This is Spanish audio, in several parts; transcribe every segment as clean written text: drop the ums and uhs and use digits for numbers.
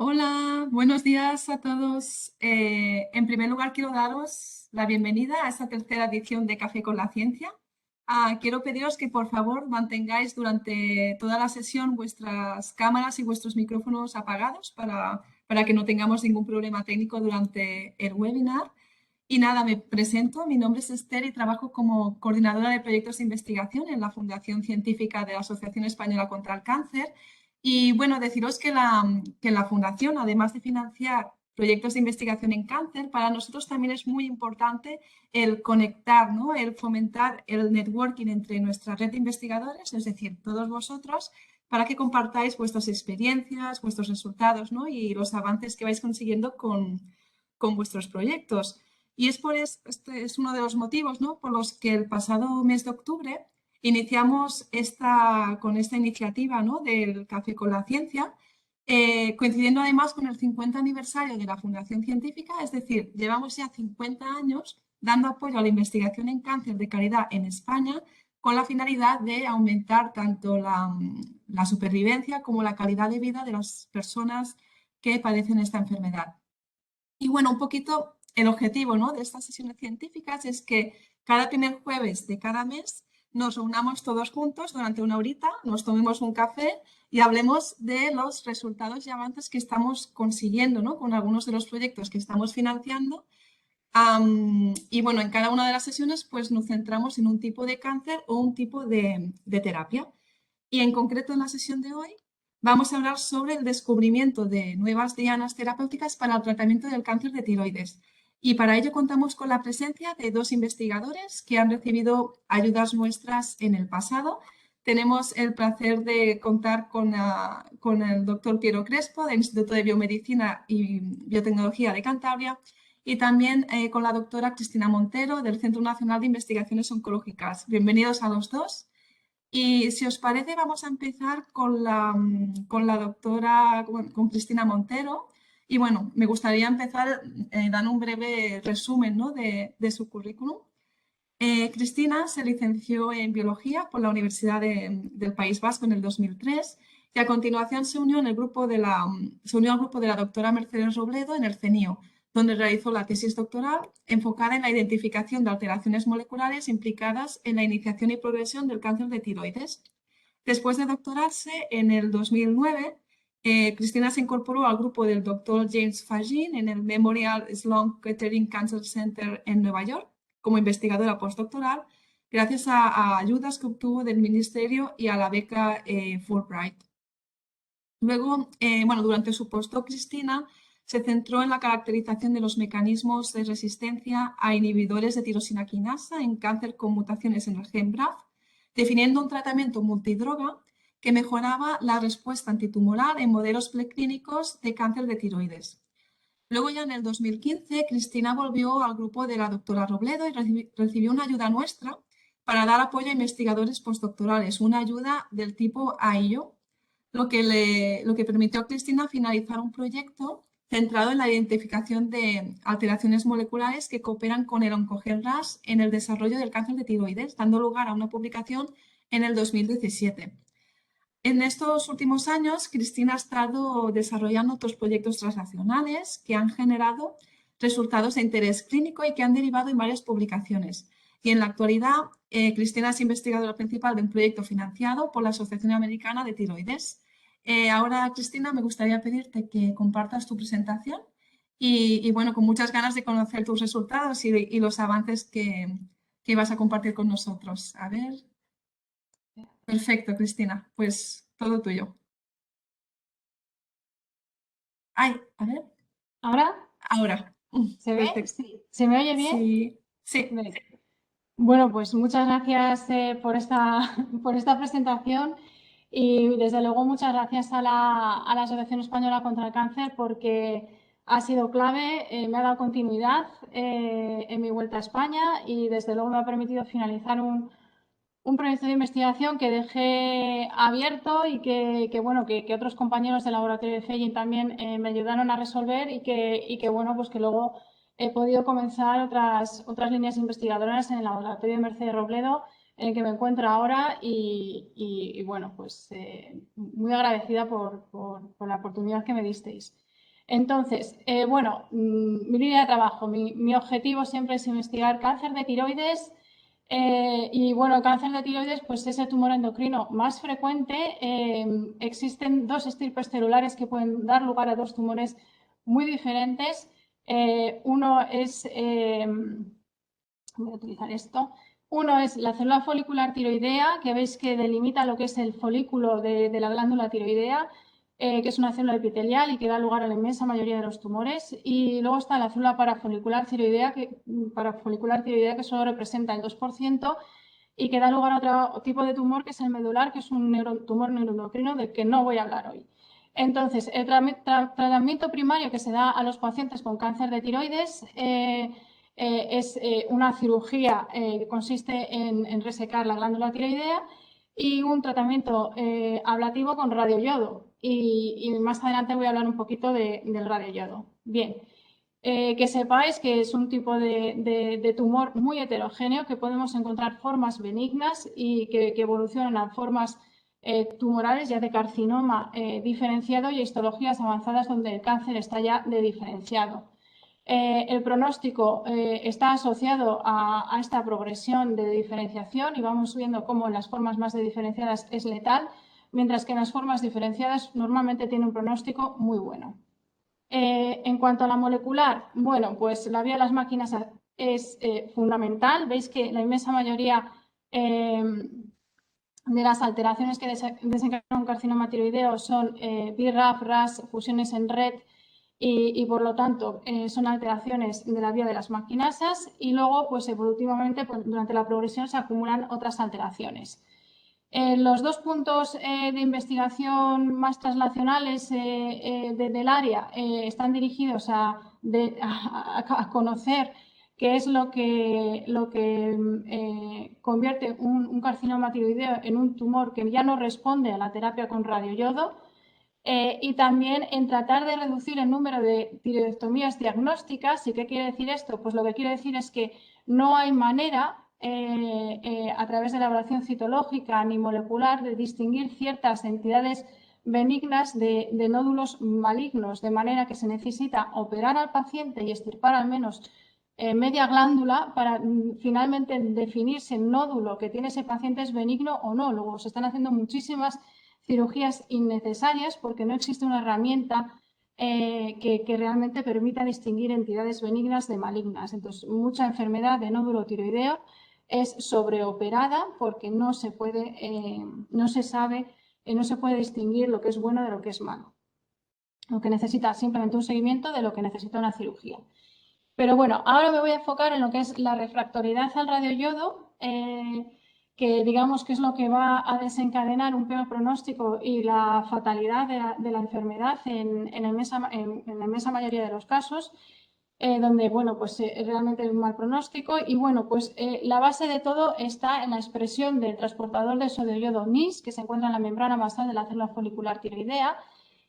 Hola, buenos días a todos. En primer lugar, quiero daros la bienvenida a esta tercera edición de Café con la Ciencia. Quiero pediros que por favor mantengáis durante toda la sesión vuestras cámaras y vuestros micrófonos apagados para que no tengamos ningún problema técnico durante el webinar. Y nada, me presento. Mi nombre es Esther y trabajo como coordinadora de proyectos de investigación en la Fundación Científica de la Asociación Española contra el Cáncer. Y bueno, deciros que la Fundación, además de financiar proyectos de investigación en cáncer, para nosotros también es muy importante el conectar, ¿no? El fomentar el networking entre nuestra red de investigadores, es decir, todos vosotros, para que compartáis vuestras experiencias, vuestros resultados, ¿no? Y los avances que vais consiguiendo con vuestros proyectos. Y este es uno de los motivos, ¿no?, por los que el pasado mes de octubre iniciamos con esta iniciativa, ¿no?, del Café con la Ciencia, coincidiendo además con el 50 aniversario de la Fundación Científica, es decir, llevamos ya 50 años dando apoyo a la investigación en cáncer de calidad en España con la finalidad de aumentar tanto la supervivencia como la calidad de vida de las personas que padecen esta enfermedad. Y bueno, un poquito el objetivo, ¿no?, de estas sesiones científicas es que cada primer jueves de cada mes nos reunamos todos juntos durante una horita, nos tomemos un café y hablemos de los resultados y avances que estamos consiguiendo, ¿no?, con algunos de los proyectos que estamos financiando. Y bueno, en cada una de las sesiones pues nos centramos en un tipo de cáncer o un tipo de terapia. Y en concreto en la sesión de hoy vamos a hablar sobre el descubrimiento de nuevas dianas terapéuticas para el tratamiento del cáncer de tiroides. Y para ello contamos con la presencia de dos investigadores que han recibido ayudas nuestras en el pasado. Tenemos el placer de contar con el doctor Piero Crespo del Instituto de Biomedicina y Biotecnología de Cantabria y también con la doctora Cristina Montero del Centro Nacional de Investigaciones Oncológicas. Bienvenidos a los dos. Y si os parece, vamos a empezar con la doctora, con Cristina Montero. Y bueno, me gustaría empezar dando un breve resumen, ¿no?, de su currículum. Cristina se licenció en Biología por la Universidad del País Vasco en el 2003 y a continuación se unió al grupo de la doctora Mercedes Robledo en el CENIO, donde realizó la tesis doctoral enfocada en la identificación de alteraciones moleculares implicadas en la iniciación y progresión del cáncer de tiroides. Después de doctorarse en el 2009, Cristina se incorporó al grupo del doctor James Fagin en el Memorial Sloan Kettering Cancer Center en Nueva York como investigadora postdoctoral, gracias a ayudas que obtuvo del Ministerio y a la beca Fulbright. Luego, bueno, durante su postdoc, Cristina se centró en la caracterización de los mecanismos de resistencia a inhibidores de tirosina quinasa en cáncer con mutaciones en el gen BRAF, definiendo un tratamiento multidroga que mejoraba la respuesta antitumoral en modelos preclínicos de cáncer de tiroides. Luego ya en el 2015, Cristina volvió al grupo de la doctora Robledo y recibió una ayuda nuestra para dar apoyo a investigadores postdoctorales, una ayuda del tipo AIO, lo que permitió a Cristina finalizar un proyecto centrado en la identificación de alteraciones moleculares que cooperan con el oncogen RAS en el desarrollo del cáncer de tiroides, dando lugar a una publicación en el 2017. En estos últimos años, Cristina ha estado desarrollando otros proyectos transnacionales que han generado resultados de interés clínico y que han derivado en varias publicaciones. Y en la actualidad, Cristina es investigadora principal de un proyecto financiado por la Asociación Americana de Tiroides. Ahora, Cristina, me gustaría pedirte que compartas tu presentación y bueno, con muchas ganas de conocer tus resultados y los avances que vas a compartir con nosotros. A ver. Perfecto, Cristina. Pues todo tuyo. Ay, a ver. ¿Ahora? Ahora. ¿Se ve? Perfecto. Sí. ¿Se me oye bien? Sí, sí. Vale. Bueno, pues muchas gracias por por esta presentación y desde luego muchas gracias a a la Asociación Española contra el Cáncer porque ha sido clave, me ha dado continuidad en mi vuelta a España y desde luego me ha permitido finalizar un proyecto de investigación que dejé abierto y bueno, que otros compañeros del laboratorio de Fellin también me ayudaron a resolver y que bueno, pues que luego he podido comenzar otras líneas investigadoras en el laboratorio de Mercedes Robledo, en el que me encuentro ahora y bueno, pues muy agradecida por la oportunidad que me disteis. Entonces, bueno, mi línea de trabajo, mi objetivo siempre es investigar cáncer de tiroides. Y bueno, el cáncer de tiroides pues es el tumor endocrino más frecuente. Existen dos estirpes celulares que pueden dar lugar a dos tumores muy diferentes. Uno es, voy a utilizar esto. Uno es la célula folicular tiroidea, que veis que delimita lo que es el folículo de la glándula tiroidea, que es una célula epitelial y que da lugar a la inmensa mayoría de los tumores. Y luego está la célula parafolicular tiroidea, que solo representa el 2% y que da lugar a otro tipo de tumor, que es el medular, que es un tumor neuroendocrino del que no voy a hablar hoy. Entonces, el tratamiento primario que se da a los pacientes con cáncer de tiroides es una cirugía que consiste en resecar la glándula tiroidea y un tratamiento ablativo con radioyodo. Y más adelante voy a hablar un poquito del radioyodo. Bien, que sepáis que es un tipo de tumor muy heterogéneo, que podemos encontrar formas benignas y que evolucionan a formas tumorales ya de carcinoma diferenciado y histologías avanzadas donde el cáncer está ya de diferenciado. El pronóstico está asociado a esta progresión de diferenciación y vamos viendo cómo en las formas más diferenciadas es letal, mientras que en las formas diferenciadas normalmente tiene un pronóstico muy bueno. En cuanto a la molecular, bueno, pues la vía de las máquinas es fundamental. Veis que la inmensa mayoría de las alteraciones que desencadenan un carcinoma tiroideo son BRAF, RAS, fusiones en RET y por lo tanto son alteraciones de la vía de las maquinasas y luego pues evolutivamente pues, durante la progresión se acumulan otras alteraciones. Los dos puntos de investigación más translacionales del área están dirigidos a conocer qué es lo que convierte un carcinoma tiroideo en un tumor que ya no responde a la terapia con radioyodo y también en tratar de reducir el número de tiroidectomías diagnósticas. ¿Y qué quiere decir esto? Pues lo que quiere decir es que no hay manera a través de la evaluación citológica ni molecular de distinguir ciertas entidades benignas de nódulos malignos, de manera que se necesita operar al paciente y extirpar al menos media glándula para finalmente definir si el nódulo que tiene ese paciente es benigno o no. Luego se están haciendo muchísimas cirugías innecesarias porque no existe una herramienta que realmente permita distinguir entidades benignas de malignas. Entonces, mucha enfermedad de nódulo tiroideo es sobreoperada porque no se puede, no se sabe, no se puede distinguir lo que es bueno de lo que es malo. Lo que necesita simplemente un seguimiento de lo que necesita una cirugía. Pero bueno, ahora me voy a enfocar en lo que es la refractoriedad al radioyodo, que digamos que es lo que va a desencadenar un peor pronóstico y la fatalidad de la enfermedad en la inmensa mayoría de los casos. Donde, bueno, pues realmente hay un mal pronóstico y, bueno, pues la base de todo está en la expresión del transportador de sodio-yodo NIS, que se encuentra en la membrana basal de la célula folicular tiroidea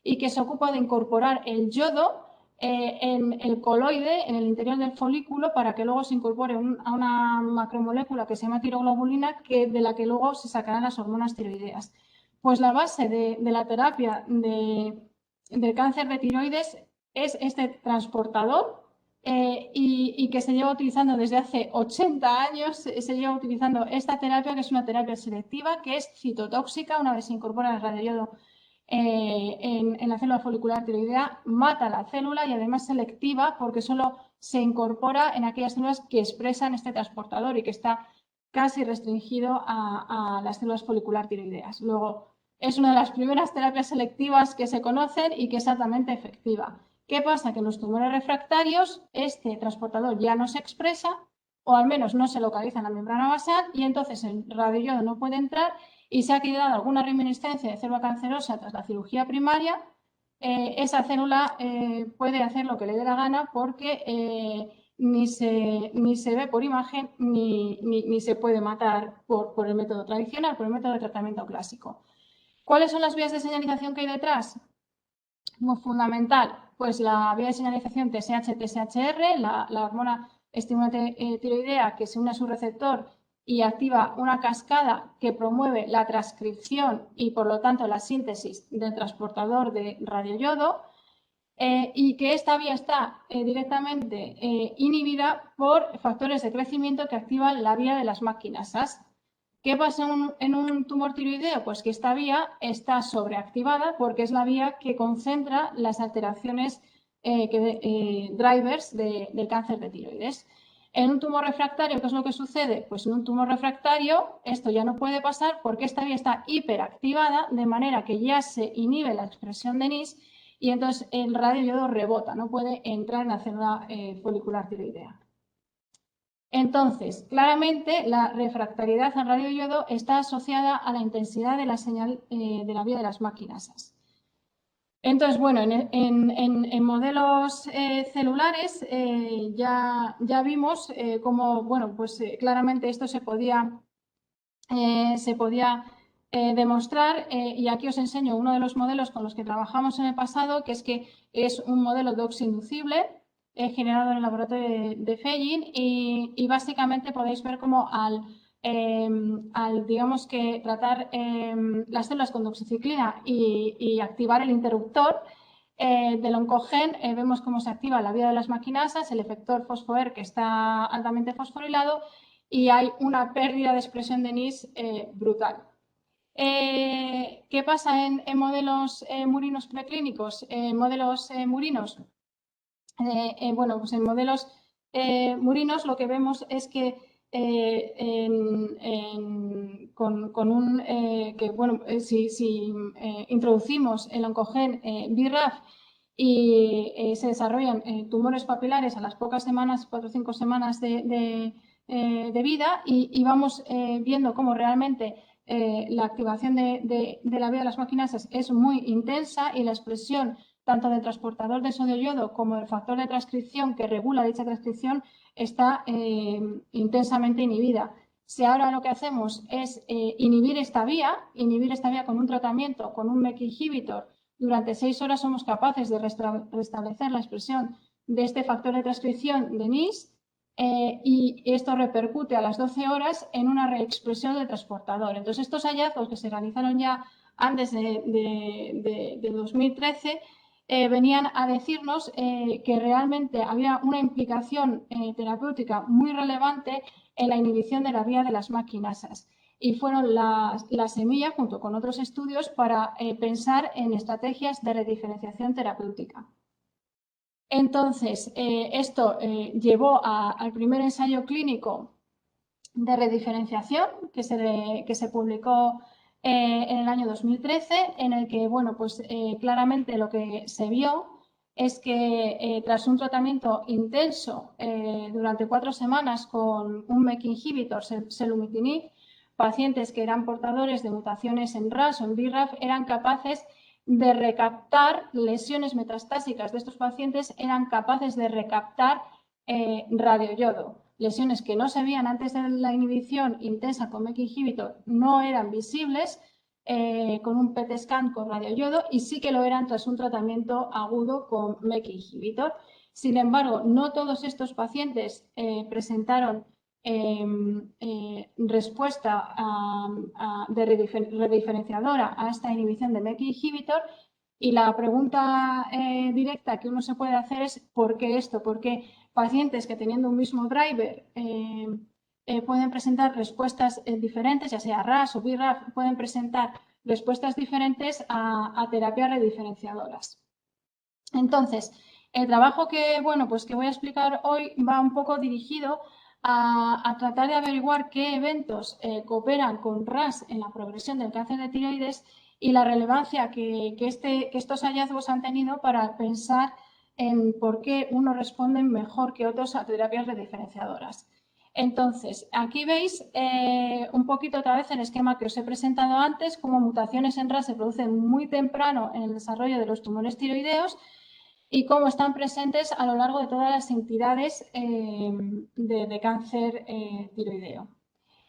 y que se ocupa de incorporar el yodo en el coloide, en el interior del folículo, para que luego se incorpore a una macromolécula que se llama tiroglobulina, de la que luego se sacarán las hormonas tiroideas. Pues la base de la terapia del cáncer de tiroides es este transportador, y que se lleva utilizando desde hace 80 años, se lleva utilizando esta terapia, que es una terapia selectiva, que es citotóxica. Una vez se incorpora el radioyodo en la célula folicular tiroidea, mata la célula y además selectiva porque solo se incorpora en aquellas células que expresan este transportador y que está casi restringido a las células folicular tiroideas. Luego, es una de las primeras terapias selectivas que se conocen y que es altamente efectiva. ¿Qué pasa? Que en los tumores refractarios este transportador ya no se expresa o al menos no se localiza en la membrana basal y entonces el radioyodo no puede entrar y se ha quedado alguna reminiscencia de célula cancerosa tras la cirugía primaria. Esa célula puede hacer lo que le dé la gana porque ni se ve por imagen ni se puede matar por el método tradicional, por el método de tratamiento clásico. ¿Cuáles son las vías de señalización que hay detrás? Muy fundamental, pues la vía de señalización TSH-TSHR, la hormona estimulante tiroidea que se une a su receptor y activa una cascada que promueve la transcripción y por lo tanto la síntesis del transportador de radioyodo. y que esta vía está directamente inhibida por factores de crecimiento que activan la vía de las MAC-quinasas. ¿Qué pasa en un tumor tiroideo? Pues que esta vía está sobreactivada porque es la vía que concentra las alteraciones drivers del cáncer de tiroides. En un tumor refractario, ¿qué es lo que sucede? Pues en un tumor refractario esto ya no puede pasar porque esta vía está hiperactivada, de manera que ya se inhibe la expresión de NIS y entonces el radioiodo rebota, no puede entrar en la célula folicular tiroidea. Entonces, claramente la refractariedad al radioiodo está asociada a la intensidad de la señal de la vía de las MAC-quinasas. Entonces, bueno, en modelos celulares ya vimos cómo, bueno, pues claramente esto se podía demostrar y aquí os enseño uno de los modelos con los que trabajamos en el pasado, que es un modelo DOX inducible generado en el laboratorio de Feijin y básicamente podéis ver cómo al digamos que tratar las células con doxiciclina y activar el interruptor del oncogen, vemos cómo se activa la vía de las MAC-quinasas, el efector fosfoER que está altamente fosforilado y hay una pérdida de expresión de NIS brutal. ¿Qué pasa en modelos murinos preclínicos? Modelos murinos. Bueno, pues en modelos murinos lo que vemos es que si introducimos el oncogen BRAF y se desarrollan tumores papilares a las pocas semanas, 4 o 5 semanas de vida y vamos viendo cómo realmente la activación de la vía de las MAC-quinasas es muy intensa y la expresión tanto del transportador de sodio-yodo como del factor de transcripción que regula dicha transcripción está intensamente inhibida. Si ahora lo que hacemos es inhibir esta vía con un tratamiento, con un MEK inhibitor, durante 6 horas somos capaces de restablecer la expresión de este factor de transcripción de NIS y esto repercute a las 12 horas en una reexpresión del transportador. Entonces, estos hallazgos que se realizaron ya antes de 2013 venían a decirnos que realmente había una implicación terapéutica muy relevante en la inhibición de la vía de las MAC-quinasas. Y fueron la semilla, junto con otros estudios, para pensar en estrategias de rediferenciación terapéutica. Entonces, esto llevó al primer ensayo clínico de rediferenciación que se publicó en el año 2013, en el que, bueno, pues claramente lo que se vio es que tras un tratamiento intenso durante 4 semanas con un MEK inhibitor, selumetinib, pacientes que eran portadores de mutaciones en RAS o en BRAF eran capaces de recaptar lesiones metastásicas de estos pacientes, eran capaces de recaptar radioyodo. Lesiones que no se veían antes de la inhibición intensa con MEK inhibitor no eran visibles con un PET scan con radioyodo y sí que lo eran tras un tratamiento agudo con MEK inhibitor. Sin embargo, no todos estos pacientes presentaron respuesta rediferenciadora a esta inhibición de MEK inhibitor y la pregunta directa que uno se puede hacer es ¿por qué esto? ¿Por qué pacientes que teniendo un mismo driver pueden presentar respuestas diferentes, ya sea RAS o BRAF, pueden presentar respuestas diferentes a terapias rediferenciadoras? Entonces, el trabajo que voy a explicar hoy va un poco dirigido a tratar de averiguar qué eventos cooperan con RAS en la progresión del cáncer de tiroides y la relevancia que estos hallazgos han tenido para pensar en por qué unos responden mejor que otros a terapias rediferenciadoras. Entonces, aquí veis un poquito otra vez el esquema que os he presentado antes, cómo mutaciones en RAS se producen muy temprano en el desarrollo de los tumores tiroideos y cómo están presentes a lo largo de todas las entidades de cáncer tiroideo.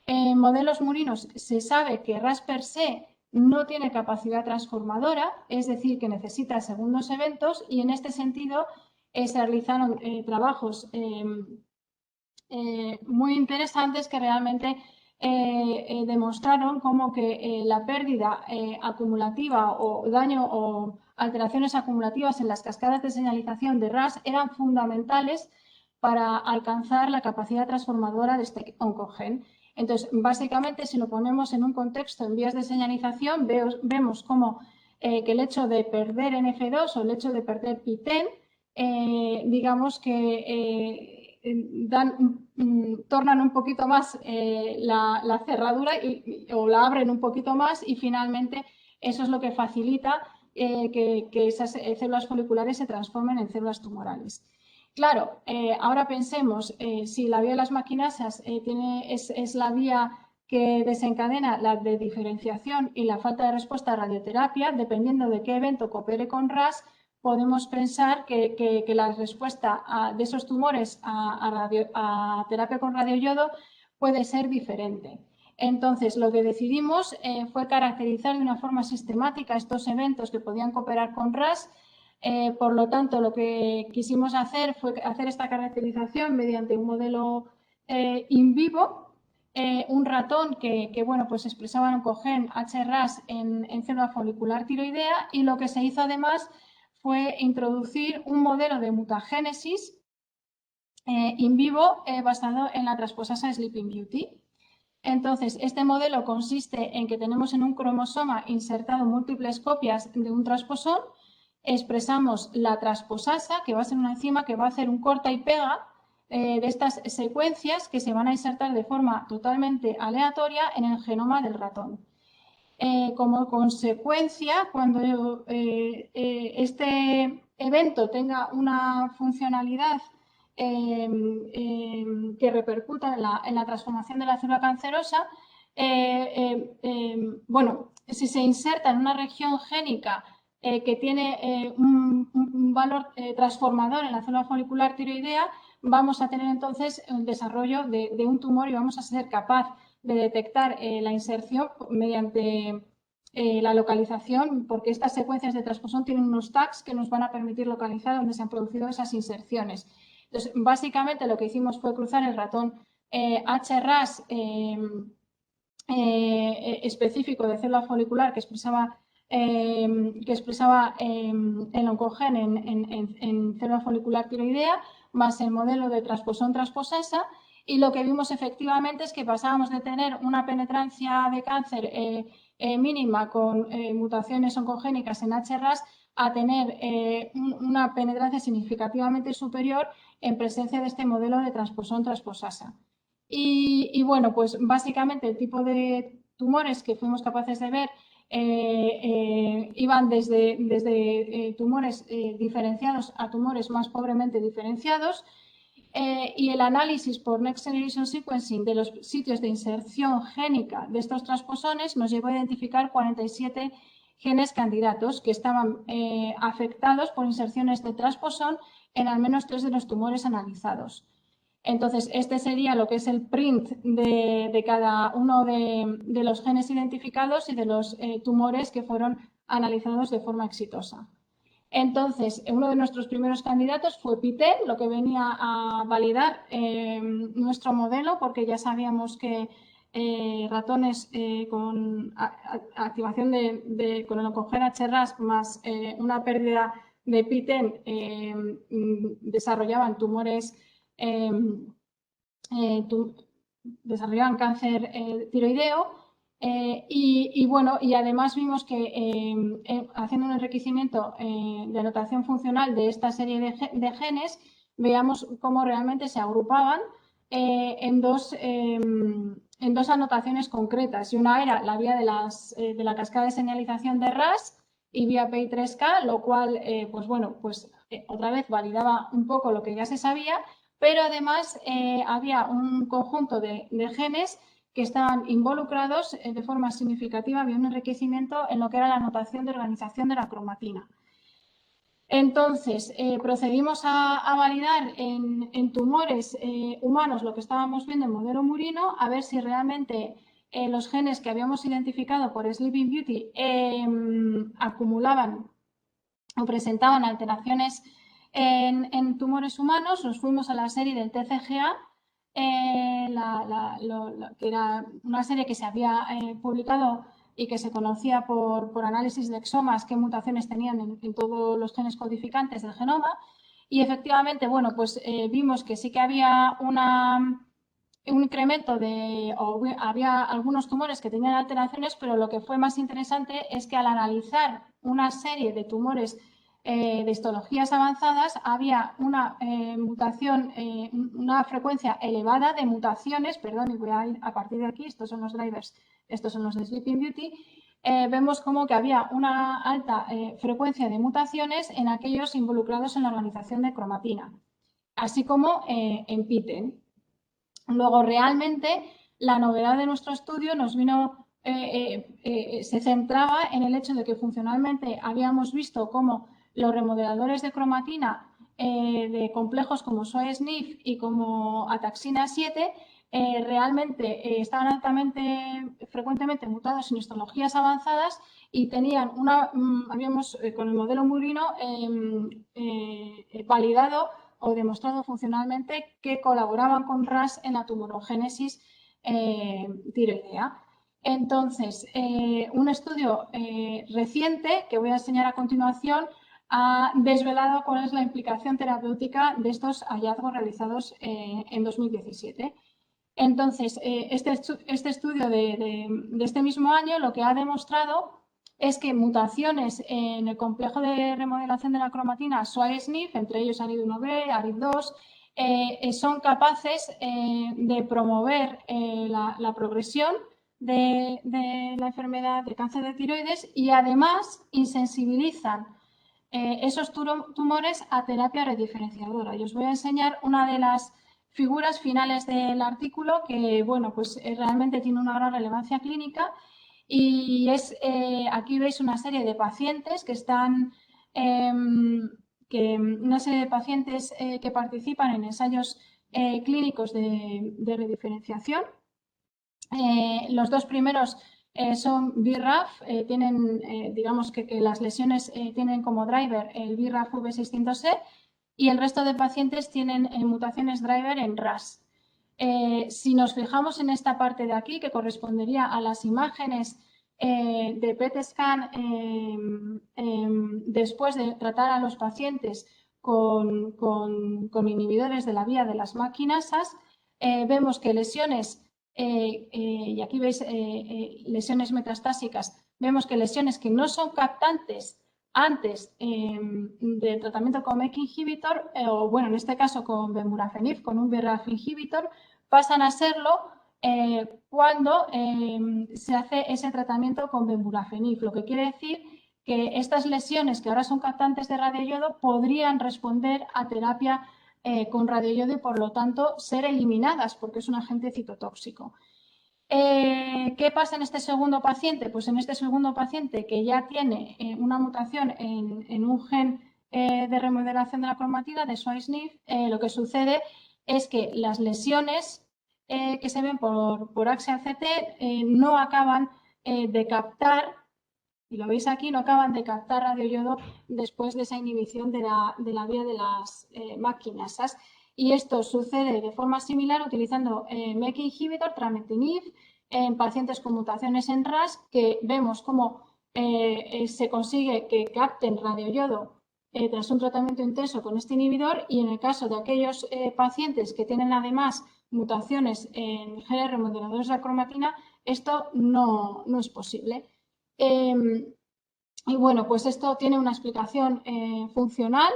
En modelos murinos se sabe que RAS per se no tiene capacidad transformadora, es decir, que necesita segundos eventos y en este sentido se realizaron trabajos muy interesantes que realmente demostraron cómo que la pérdida acumulativa o daño o alteraciones acumulativas en las cascadas de señalización de RAS eran fundamentales para alcanzar la capacidad transformadora de este oncogen. Entonces, básicamente, si lo ponemos en un contexto en vías de señalización, vemos cómo que el hecho de perder NF2 o el hecho de perder PTEN, digamos que tornan un poquito más la cerradura o la abren un poquito más, y finalmente eso es lo que facilita que esas células foliculares se transformen en células tumorales. Claro, ahora pensemos, si la vía de las maquinasas es la vía que desencadena la de diferenciación y la falta de respuesta a radioterapia, dependiendo de qué evento coopere con RAS, podemos pensar que la respuesta de esos tumores a terapia con radioyodo puede ser diferente. Entonces, lo que decidimos fue caracterizar de una forma sistemática estos eventos que podían cooperar con RAS. Por lo tanto, lo que quisimos hacer fue hacer esta caracterización mediante un modelo in vivo, un ratón que bueno, pues expresaba un oncogen HRAS en célula folicular tiroidea, y lo que se hizo además fue introducir un modelo de mutagénesis in vivo basado en la transposasa Sleeping Beauty. Entonces, este modelo consiste en que tenemos en un cromosoma insertado múltiples copias de un transposón, expresamos la transposasa, que va a ser una enzima que va a hacer un corta y pega de estas secuencias que se van a insertar de forma totalmente aleatoria en el genoma del ratón. Como consecuencia, cuando este evento tenga una funcionalidad que repercuta en la transformación de la célula cancerosa, bueno, si se inserta en una región génica que tiene un valor transformador en la célula folicular tiroidea, vamos a tener entonces el desarrollo de un tumor y vamos a ser capaz de detectar la inserción mediante la localización, porque estas secuencias de transposón tienen unos tags que nos van a permitir localizar dónde se han producido esas inserciones. Entonces, básicamente lo que hicimos fue cruzar el ratón HRAS específico de célula folicular que expresaba el oncogen en célula folicular tiroidea, más el modelo de transposón-transposasa, y lo que vimos efectivamente es que pasábamos de tener una penetrancia de cáncer mínima con mutaciones oncogénicas en HRAS a tener una penetrancia significativamente superior en presencia de este modelo de transposón-transposasa. Y bueno, pues básicamente el tipo de tumores que fuimos capaces de ver iban desde tumores diferenciados a tumores más pobremente diferenciados, y el análisis por Next Generation Sequencing de los sitios de inserción génica de estos transposones nos llevó a identificar 47 genes candidatos que estaban afectados por inserciones de transposón en al menos 3 de los tumores analizados. Entonces, este sería lo que es el print de cada uno de los genes identificados y de los tumores que fueron analizados de forma exitosa. Entonces, uno de nuestros primeros candidatos fue PTEN, lo que venía a validar nuestro modelo, porque ya sabíamos que ratones con activación con el oncogen HRAS más una pérdida de PTEN desarrollaban tumores, desarrollaban cáncer tiroideo. Y bueno, y además vimos que haciendo un enriquecimiento de anotación funcional de esta serie de genes, veamos cómo realmente se agrupaban en dos anotaciones concretas. Y una era la vía de la cascada de señalización de RAS y vía PI3K, lo cual, pues bueno, pues otra vez validaba un poco lo que ya se sabía, pero además había un conjunto de genes que estaban involucrados de forma significativa, había un enriquecimiento en lo que era la notación de organización de la cromatina. Entonces, procedimos a validar en tumores humanos lo que estábamos viendo en modelo murino, a ver si realmente los genes que habíamos identificado por Sleeping Beauty acumulaban o presentaban alteraciones en tumores humanos. Nos fuimos a la serie del TCGA, que era una serie que se había publicado y que se conocía por análisis de exomas qué mutaciones tenían en todos los genes codificantes del genoma. Y efectivamente, bueno, pues vimos que sí que había un incremento había algunos tumores que tenían alteraciones, pero lo que fue más interesante es que al analizar una serie de tumores de histologías avanzadas, había una mutación, una frecuencia elevada de mutaciones, perdón, y voy a ir a partir de aquí, estos son los drivers, estos son los de Sleeping Beauty. Vemos como que había una alta frecuencia de mutaciones en aquellos involucrados en la organización de cromatina, así como en PITEN. Luego, realmente, la novedad de nuestro estudio se centraba en el hecho de que funcionalmente habíamos visto cómo los remodeladores de cromatina de complejos como SOE-SNF y como ataxina 7 realmente estaban frecuentemente mutados en histologías avanzadas y tenían habíamos con el modelo murino validado o demostrado funcionalmente que colaboraban con RAS en la tumorogénesis tiroidea. Entonces, un estudio reciente que voy a enseñar a continuación ha desvelado cuál es la implicación terapéutica de estos hallazgos realizados en 2017. Entonces, este estudio de este mismo año lo que ha demostrado es que mutaciones en el complejo de remodelación de la cromatina SOA-SNF, entre ellos ARID1B, ARID2, son capaces de promover la progresión de la enfermedad de cáncer de tiroides y además insensibilizan esos tumores a terapia rediferenciadora. Y os voy a enseñar una de las figuras finales del artículo que, bueno, pues realmente tiene una gran relevancia clínica y aquí veis una serie de pacientes que están, una serie de pacientes que participan en ensayos clínicos de rediferenciación. Los dos primeros son BRAF, tienen, digamos que las lesiones tienen como driver el BRAF V600E y el resto de pacientes tienen mutaciones driver en RAS. Si nos fijamos en esta parte de aquí, que correspondería a las imágenes de PET scan después de tratar a los pacientes con inhibidores de la vía de las maquinasas, vemos que lesiones, y aquí veis lesiones metastásicas, vemos que lesiones que no son captantes antes del tratamiento con MEK inhibitor, o bueno, en este caso con bemurafenib, con un BRAF inhibitor, pasan a serlo cuando se hace ese tratamiento con bemurafenib, lo que quiere decir que estas lesiones que ahora son captantes de radioiodo podrían responder a terapia con radioiodo y por lo tanto ser eliminadas porque es un agente citotóxico. ¿Qué pasa en este segundo paciente? Pues en este segundo paciente que ya tiene una mutación en un gen de remodelación de la cromatina de SOA-SNF, lo que sucede es que las lesiones que se ven por axial CT no acaban de captar, y lo veis aquí, no acaban de captar radioiodo después de esa inhibición de la vía de las maquinasas. Y esto sucede de forma similar utilizando MEK inhibitor, trametinib, en pacientes con mutaciones en RAS, que vemos cómo se consigue que capten radioiodo tras un tratamiento intenso con este inhibidor, y en el caso de aquellos pacientes que tienen además mutaciones en genes remodeladores de la cromatina, esto no es posible. Y bueno, pues esto tiene una explicación funcional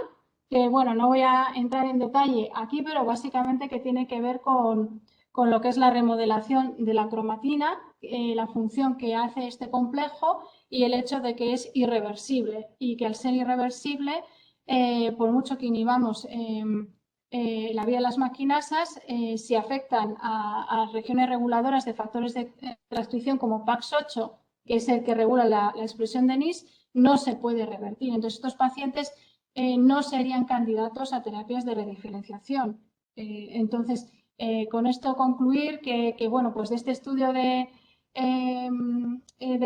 que, bueno, no voy a entrar en detalle aquí, pero básicamente que tiene que ver con lo que es la remodelación de la cromatina, la función que hace este complejo y el hecho de que es irreversible y que al ser irreversible, por mucho que inhibamos la vía de las maquinasas, si afectan a regiones reguladoras de factores de transcripción como PAX8, que es el que regula la expresión de NIS, no se puede revertir. Entonces, estos pacientes no serían candidatos a terapias de rediferenciación. Entonces, con esto concluir que, bueno, pues de este estudio de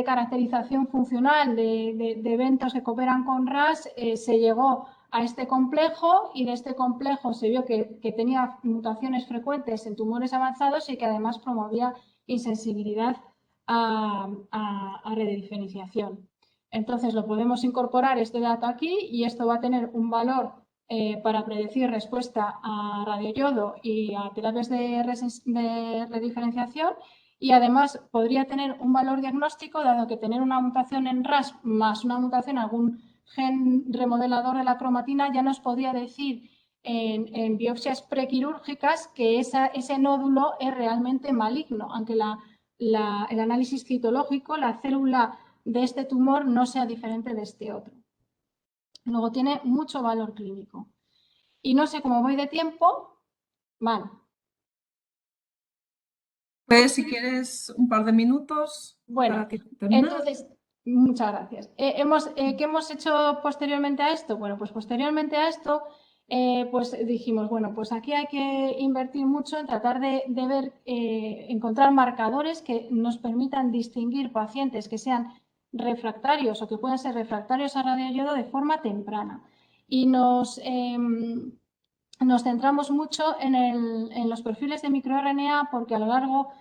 caracterización funcional de eventos que cooperan con RAS, se llegó a este complejo y de este complejo se vio que tenía mutaciones frecuentes en tumores avanzados y que además promovía insensibilidad a radiodiferenciación. Entonces lo podemos incorporar este dato aquí y esto va a tener un valor para predecir respuesta a radioyodo y a terapias de rediferenciación, y además podría tener un valor diagnóstico, dado que tener una mutación en RAS más una mutación en algún gen remodelador de la cromatina ya nos podría decir en biopsias prequirúrgicas que ese nódulo es realmente maligno, aunque el análisis citológico, la célula de este tumor no sea diferente de este otro. Luego tiene mucho valor clínico. Y no sé cómo voy de tiempo. Vale. Pues si quieres un par de minutos Bueno, para terminar. entonces, muchas gracias. ¿Qué hemos hecho posteriormente a esto? Bueno, pues posteriormente a esto, pues dijimos, bueno, pues aquí hay que invertir mucho en tratar de ver, encontrar marcadores que nos permitan distinguir pacientes que sean refractarios o que puedan ser refractarios a radioyodo de forma temprana. Y nos centramos mucho en los perfiles de microRNA, porque a lo largo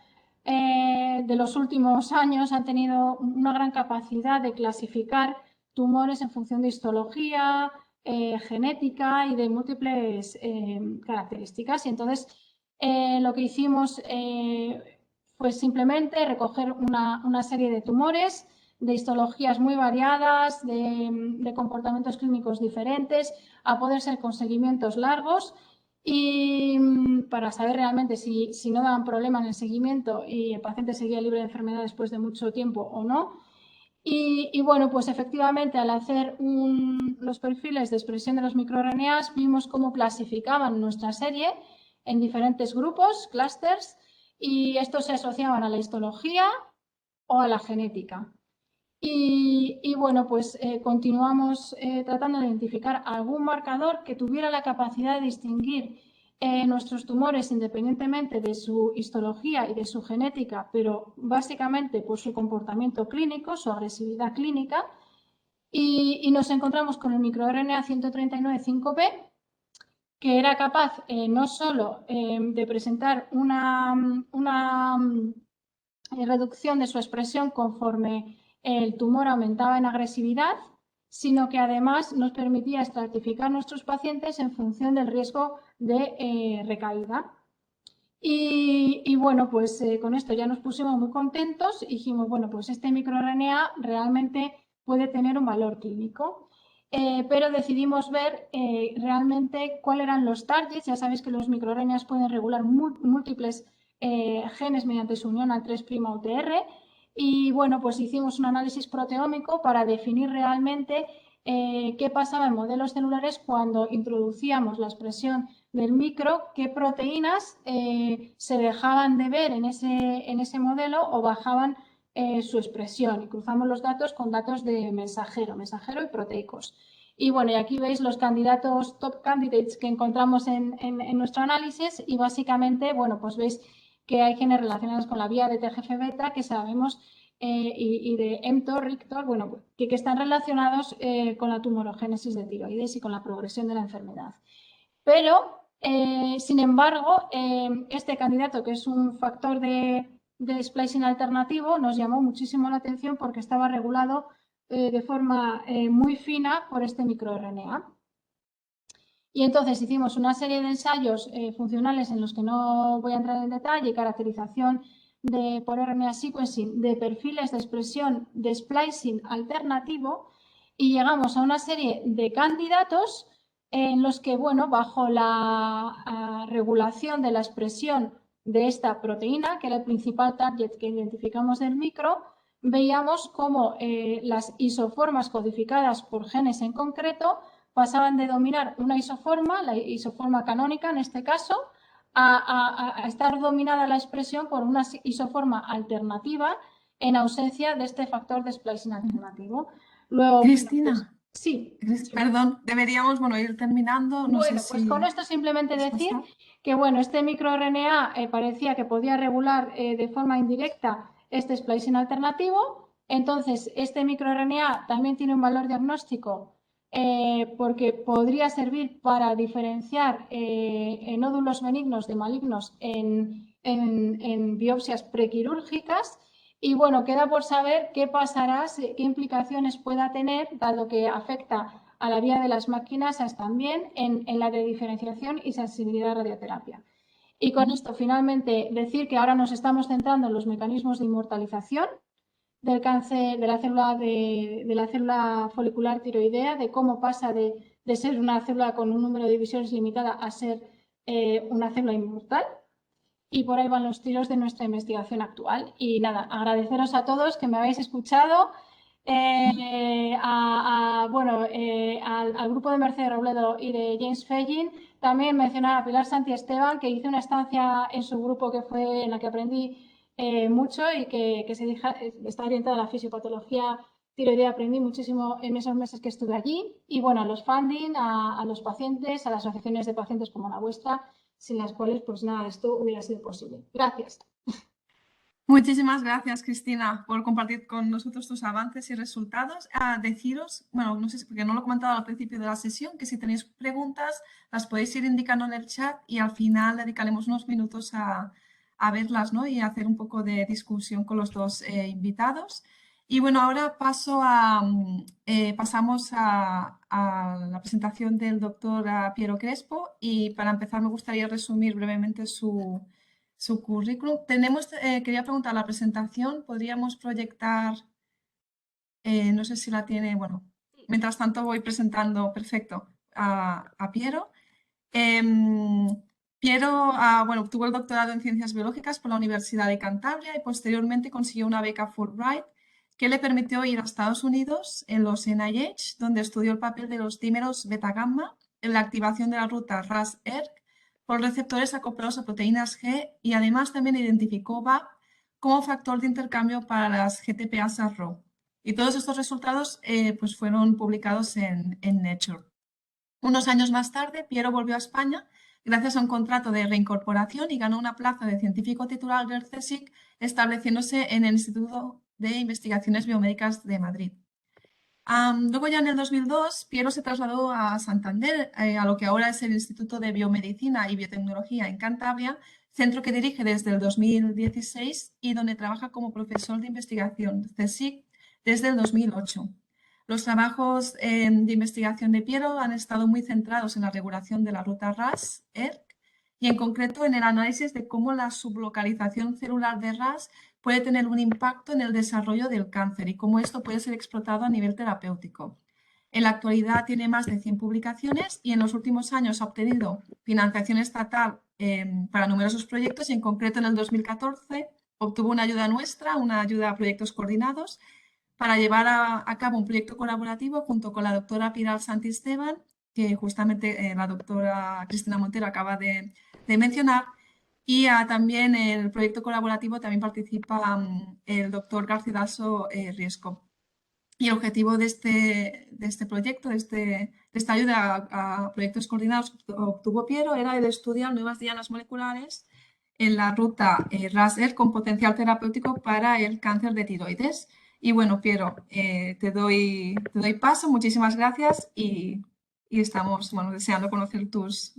de los últimos años han tenido una gran capacidad de clasificar tumores en función de histología, genética y de múltiples características. Y entonces lo que hicimos fue simplemente recoger una serie de tumores de histologías muy variadas, de comportamientos clínicos diferentes, a poder ser con seguimientos largos, y para saber realmente si no daban problema en el seguimiento y el paciente seguía libre de enfermedad después de mucho tiempo o no. Y bueno, pues efectivamente al hacer los perfiles de expresión de los microRNAs vimos cómo clasificaban nuestra serie en diferentes grupos, clústeres, y estos se asociaban a la histología o a la genética. Y bueno, pues continuamos tratando de identificar algún marcador que tuviera la capacidad de distinguir nuestros tumores independientemente de su histología y de su genética, pero básicamente por su comportamiento clínico, su agresividad clínica. Y nos encontramos con el microRNA 139.5b, que era capaz no solo de presentar una reducción de su expresión conforme el tumor aumentaba en agresividad, sino que además nos permitía estratificar nuestros pacientes en función del riesgo de recaída. Y bueno, pues con esto ya nos pusimos muy contentos y dijimos, bueno, pues este microRNA realmente puede tener un valor clínico. Pero decidimos ver realmente cuáles eran los targets. Ya sabéis que los microRNAs pueden regular múltiples genes mediante su unión al 3' UTR, y bueno, pues hicimos un análisis proteómico para definir realmente qué pasaba en modelos celulares cuando introducíamos la expresión del micro, qué proteínas se dejaban de ver en ese modelo o bajaban su expresión, y cruzamos los datos con datos de mensajero y proteicos. Y bueno, y aquí veis los candidatos, top candidates que encontramos en nuestro análisis, y básicamente, bueno, pues veis que hay genes relacionados con la vía de TGF-beta que sabemos y de mTOR, RICTOR, bueno, que están relacionados con la tumorogénesis de tiroides y con la progresión de la enfermedad. Pero, sin embargo, este candidato, que es un factor de splicing alternativo, nos llamó muchísimo la atención porque estaba regulado de forma muy fina por este microRNA. Y entonces hicimos una serie de ensayos funcionales en los que no voy a entrar en detalle, caracterización por RNA sequencing de perfiles de expresión de splicing alternativo, y llegamos a una serie de candidatos en los que, bueno, bajo la regulación de la expresión de esta proteína, que era el principal target que identificamos del micro, veíamos cómo las isoformas codificadas por genes en concreto pasaban de dominar una isoforma, la isoforma canónica en este caso, a estar dominada la expresión por una isoforma alternativa en ausencia de este factor de splicing alternativo. Luego, Cristina, pues, sí. Perdón, deberíamos ir terminando. No Bueno, sé pues si con esto simplemente decir pasar. que bueno, este microRNA parecía que podía regular de forma indirecta este splicing alternativo. Entonces, este microRNA también tiene un valor diagnóstico porque podría servir para diferenciar nódulos benignos de malignos en biopsias prequirúrgicas. Y bueno, queda por saber qué pasará, qué implicaciones pueda tener, dado que afecta a la vía de las máquinas también en la de diferenciación y sensibilidad a radioterapia. Y con esto, finalmente, decir que ahora nos estamos centrando en los mecanismos de inmortalización del cáncer de la célula folicular tiroidea, de cómo pasa de ser una célula con un número de divisiones limitada a ser una célula inmortal. Y por ahí van los tiros de nuestra investigación actual. Y nada, agradeceros a todos que me habéis escuchado. Al grupo de Mercedes Robledo y de James Fagin. También mencionar a Pilar Santi Esteban, que hice una estancia en su grupo que fue en la que aprendí mucho y que está orientada a la fisiopatología tiroidea. Aprendí muchísimo en esos meses que estuve allí. Y bueno, a los funding, a los pacientes, a las asociaciones de pacientes como la vuestra, sin las cuales pues nada, esto hubiera sido posible. Gracias. Muchísimas gracias, Cristina, por compartir con nosotros tus avances y resultados. Deciros, bueno, no sé si porque no lo he comentado al principio de la sesión, que si tenéis preguntas las podéis ir indicando en el chat y al final dedicaremos unos minutos a verlas, ¿no? Y a hacer un poco de discusión con los dos invitados. Y bueno, ahora pasamos a la presentación del doctor Piero Crespo y para empezar me gustaría resumir brevemente su currículum. Quería preguntar la presentación, ¿podríamos proyectar? No sé si la tiene, bueno, mientras tanto voy presentando, perfecto, a Piero. Piero, bueno, obtuvo el doctorado en Ciencias Biológicas por la Universidad de Cantabria y posteriormente consiguió una beca Fulbright que le permitió ir a Estados Unidos en los NIH, donde estudió el papel de los dímeros beta-gamma en la activación de la ruta RAS-ERK por receptores acoplados a proteínas G y además también identificó VAP como factor de intercambio para las GTPase-Rho. Y todos estos resultados pues fueron publicados en Nature. Unos años más tarde, Piero volvió a España gracias a un contrato de reincorporación y ganó una plaza de científico titular del CSIC, estableciéndose en el Instituto de Investigaciones Biomédicas de Madrid. Luego ya en el 2002, Piero se trasladó a Santander, a lo que ahora es el Instituto de Biomedicina y Biotecnología en Cantabria, centro que dirige desde el 2016 y donde trabaja como profesor de investigación CSIC desde el 2008. Los trabajos de investigación de Piero han estado muy centrados en la regulación de la ruta RAS-ERK y en concreto en el análisis de cómo la sublocalización celular de RAS puede tener un impacto en el desarrollo del cáncer y cómo esto puede ser explotado a nivel terapéutico. En la actualidad tiene más de 100 publicaciones y en los últimos años ha obtenido financiación estatal para numerosos proyectos y en concreto en el 2014 obtuvo una ayuda nuestra, una ayuda a proyectos coordinados para llevar a cabo un proyecto colaborativo junto con la doctora Pilar Santi Esteban, que justamente la doctora Cristina Montero acaba de mencionar, y también en el proyecto colaborativo también participa el doctor Garcilaso Riesco. Y el objetivo de este proyecto, de esta ayuda a proyectos coordinados que obtuvo Piero, era el estudiar nuevas dianas moleculares en la ruta RAS-ERK con potencial terapéutico para el cáncer de tiroides. Y bueno, Piero, te doy paso, muchísimas gracias y estamos deseando conocer tus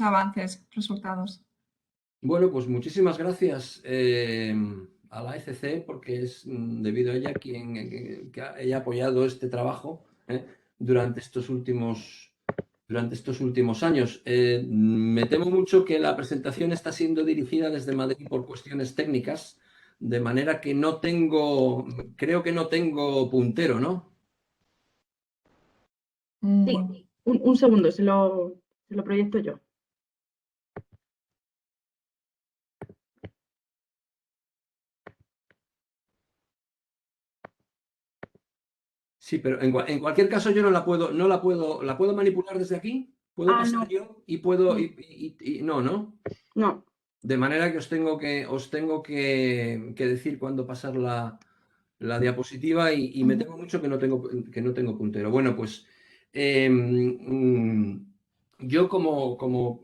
avances, resultados. Bueno, pues muchísimas gracias a la ECC porque es debido a ella que haya apoyado este trabajo durante estos últimos años. Me temo mucho que la presentación está siendo dirigida desde Madrid por cuestiones técnicas, de manera que creo que no tengo puntero, ¿no? Sí, un segundo, se lo proyecto yo. Sí, pero en cualquier caso yo la puedo manipular desde aquí, puedo pasar no. yo y puedo, ¿no? No. De manera que os tengo que decir cuándo pasar la diapositiva y me temo mucho que no tengo puntero. Bueno, pues yo como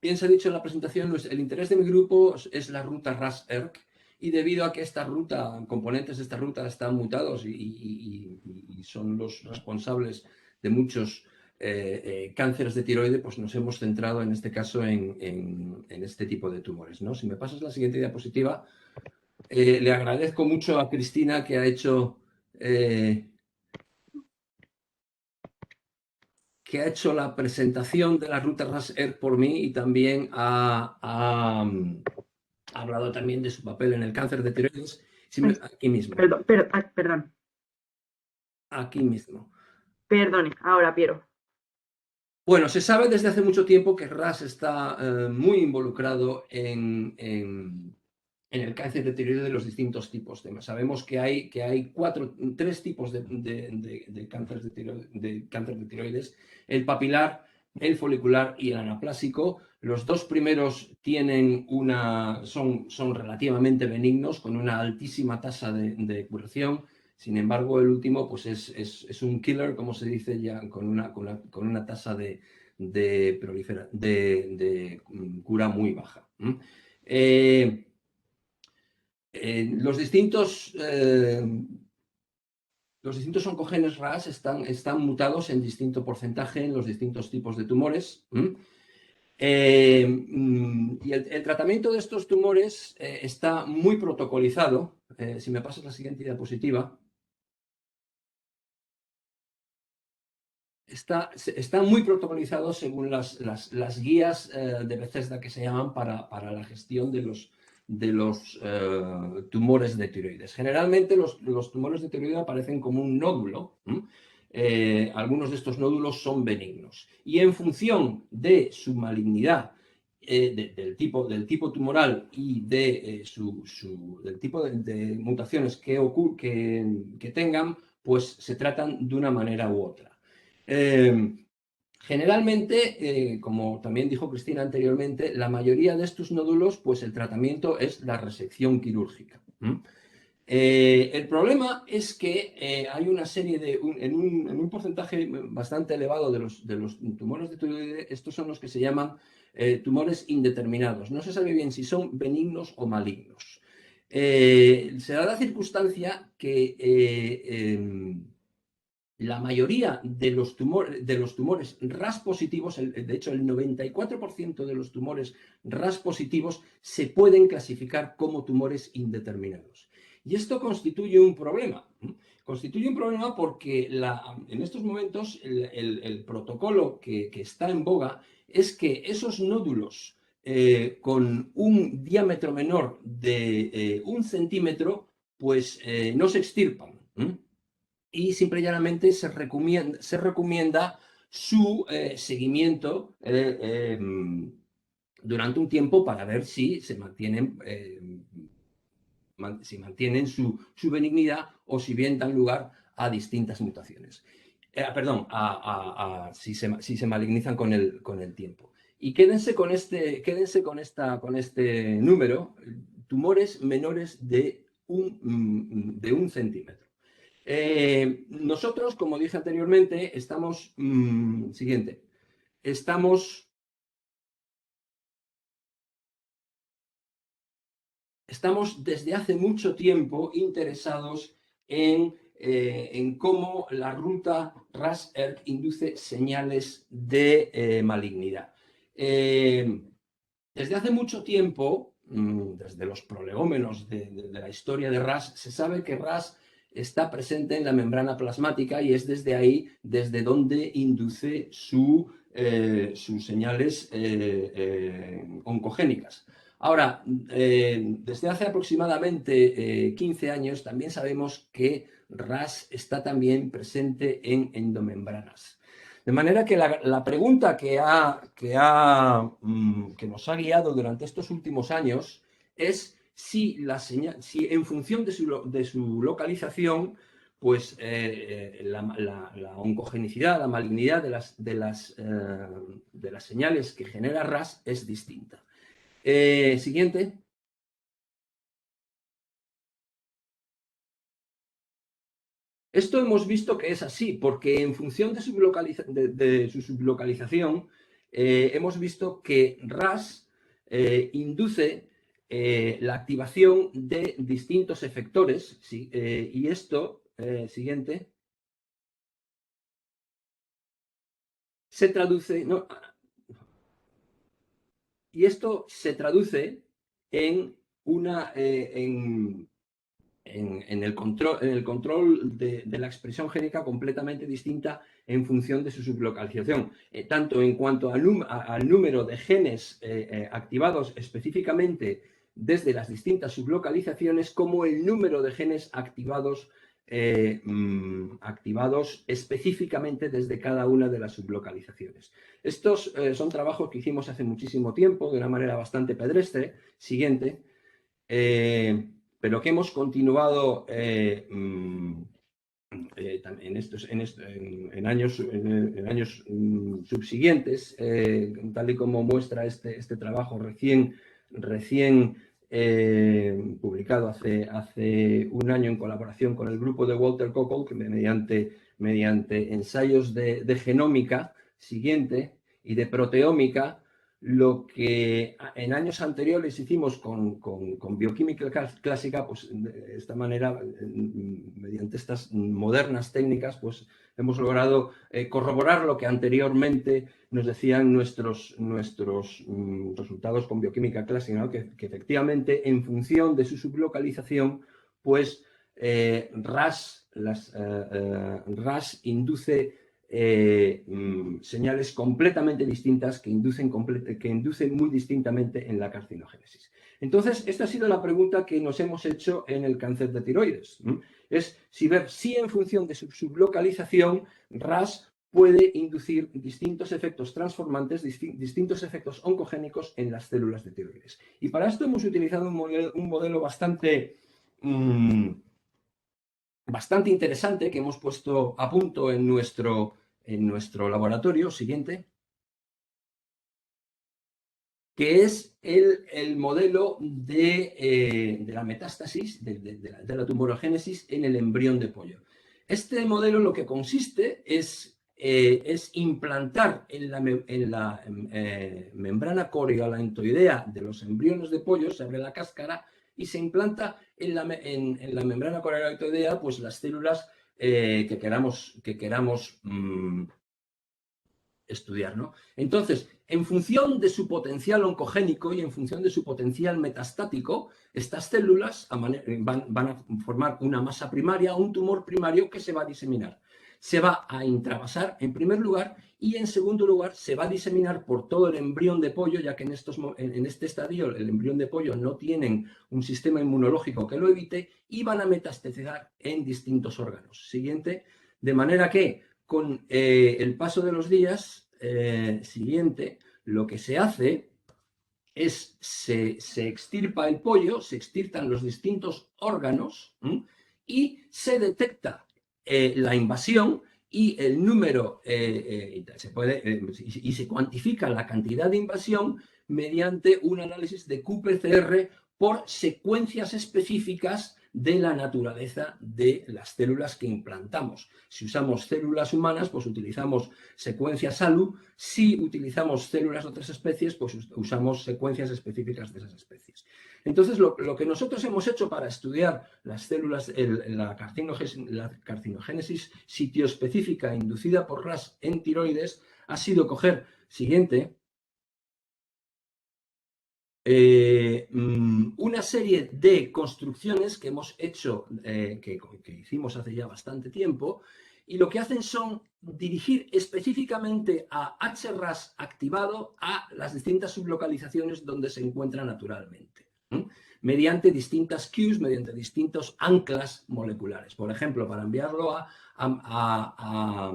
bien se ha dicho en la presentación, el interés de mi grupo es la ruta RAS-ERK y debido a que componentes de esta ruta están mutados y son los responsables de muchos cánceres de tiroide, pues nos hemos centrado en este caso en este tipo de tumores, ¿no? Si me pasas la siguiente diapositiva, Le agradezco mucho a Cristina que ha hecho la presentación de la ruta RAS-ERG por mí y también ha hablado también de su papel en el cáncer de tiroides. Aquí mismo. Perdón. Aquí mismo. Perdone, ahora, Piero. Bueno, se sabe desde hace mucho tiempo que RAS está muy involucrado en el cáncer de tiroides de los distintos tipos. Sabemos que hay tres tipos de cáncer de tiroides: el papilar, el folicular y el anaplásico. Los dos primeros son relativamente benignos, con una altísima tasa de curación. Sin embargo, el último pues es un killer, como se dice, ya con una tasa de cura muy baja. Los distintos oncogenes RAS están mutados en distinto porcentaje en los distintos tipos de tumores. Y el tratamiento de estos tumores está muy protocolizado. Si me pasas la siguiente diapositiva. Está muy protocolizado según las guías de Bethesda que se llaman para la gestión de los tumores de tiroides. Generalmente los tumores de tiroides aparecen como un nódulo. Algunos de estos nódulos son benignos. Y en función de su malignidad, del tipo tumoral y del tipo de mutaciones que tengan, pues se tratan de una manera u otra. Generalmente, como también dijo Cristina anteriormente, la mayoría de estos nódulos, pues el tratamiento es la resección quirúrgica. El problema es que hay una serie en un porcentaje bastante elevado de los tumores de tiroides, estos son los que se llaman tumores indeterminados. No se sabe bien si son benignos o malignos. Se da la circunstancia que la mayoría de los tumores RAS positivos, de hecho el 94% de los tumores RAS positivos se pueden clasificar como tumores indeterminados. Y esto constituye un problema. Constituye un problema porque en estos momentos el protocolo que está en boga es que esos nódulos con un diámetro menor de 1 centímetro, pues no se extirpan. Y simple y llanamente se recomienda su seguimiento durante un tiempo para ver si se mantienen, mantienen su benignidad o si bien dan lugar a distintas mutaciones. Perdón, si se malignizan con el tiempo. Y quédense con este número: tumores menores de 1 centímetro. Nosotros, como dije anteriormente, estamos desde hace mucho tiempo interesados en cómo la ruta RAS-ERK induce señales de malignidad. Desde hace mucho tiempo, desde los prolegómenos de la historia de RAS, se sabe que RAS está presente en la membrana plasmática y es desde ahí desde donde induce sus señales oncogénicas. Ahora, desde hace aproximadamente 15 años también sabemos que RAS está también presente en endomembranas. De manera que la pregunta que nos ha guiado durante estos últimos años es si en función de su localización, pues la oncogenicidad, la malignidad de las señales que genera RAS es distinta. Siguiente. Esto hemos visto que es así, porque en función de su sublocalización, hemos visto que RAS induce la activación de distintos efectores, ¿sí? Y esto, siguiente, se traduce, y esto se traduce en en el control de la expresión génica completamente distinta en función de su sublocalización, tanto en cuanto al número de genes activados específicamente desde las distintas sublocalizaciones, como el número de genes activados específicamente desde cada una de las sublocalizaciones. Estos son trabajos que hicimos hace muchísimo tiempo, de una manera bastante pedestre, pero que hemos continuado en años subsiguientes, tal y como muestra este trabajo recién publicado hace un año en colaboración con el grupo de Walter Cockle, que mediante ensayos de genómica y de proteómica, lo que en años anteriores hicimos con bioquímica clásica, pues de esta manera, mediante estas modernas técnicas, pues hemos logrado corroborar lo que anteriormente nos decían nuestros resultados con bioquímica clásica, ¿no? que efectivamente, en función de su sublocalización, pues RAS induce señales completamente distintas que inducen muy distintamente en la carcinogénesis. Entonces, esta ha sido la pregunta que nos hemos hecho en el cáncer de tiroides. Es ver si en función de su sublocalización RAS puede inducir distintos efectos transformantes, distintos efectos oncogénicos en las células de tiroides. Y para esto hemos utilizado un modelo bastante interesante que hemos puesto a punto en nuestro laboratorio, que es el modelo de la metástasis, de la tumorogénesis en el embrión de pollo. Este modelo lo que consiste es implantar en la membrana coriolantoidea de los embriones de pollo, se abre la cáscara y se implanta en la membrana coriolantoidea pues las células que queramos estudiar, ¿no? Entonces, en función de su potencial oncogénico y en función de su potencial metastático, estas células van a formar una masa primaria, un tumor primario que se va a diseminar. Se va a intravasar en primer lugar y en segundo lugar se va a diseminar por todo el embrión de pollo, ya que en este estadio el embrión de pollo no tienen un sistema inmunológico que lo evite y van a metastasizar en distintos órganos. De manera que con el paso de los días, lo que se hace es se extirpa el pollo, se extirpan los distintos órganos y se detecta la invasión y el número, y se cuantifica la cantidad de invasión mediante un análisis de qPCR por secuencias específicas de la naturaleza de las células que implantamos. Si usamos células humanas, pues utilizamos secuencias SALU. Si utilizamos células de otras especies, pues usamos secuencias específicas de esas especies. Entonces, lo que nosotros hemos hecho para estudiar las células, la carcinogénesis sitioespecífica inducida por RAS en tiroides, ha sido coger, una serie de construcciones que hemos hecho, que hicimos hace ya bastante tiempo, y lo que hacen son dirigir específicamente a HRAS activado a las distintas sublocalizaciones donde se encuentra naturalmente, mediante distintas cues, mediante distintos anclas moleculares. Por ejemplo, para enviarlo a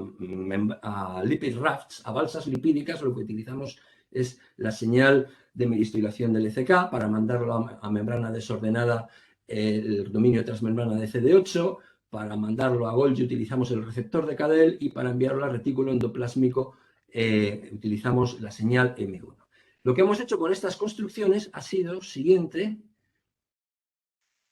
lipid rafts, a balsas lipídicas, lo que utilizamos es la señal de meristoilación del ECK. Para mandarlo a membrana desordenada, el dominio transmembrana de CD8. Para mandarlo a Golgi utilizamos el receptor de Cadel y para enviarlo al retículo endoplásmico utilizamos la señal M1. Lo que hemos hecho con estas construcciones ha sido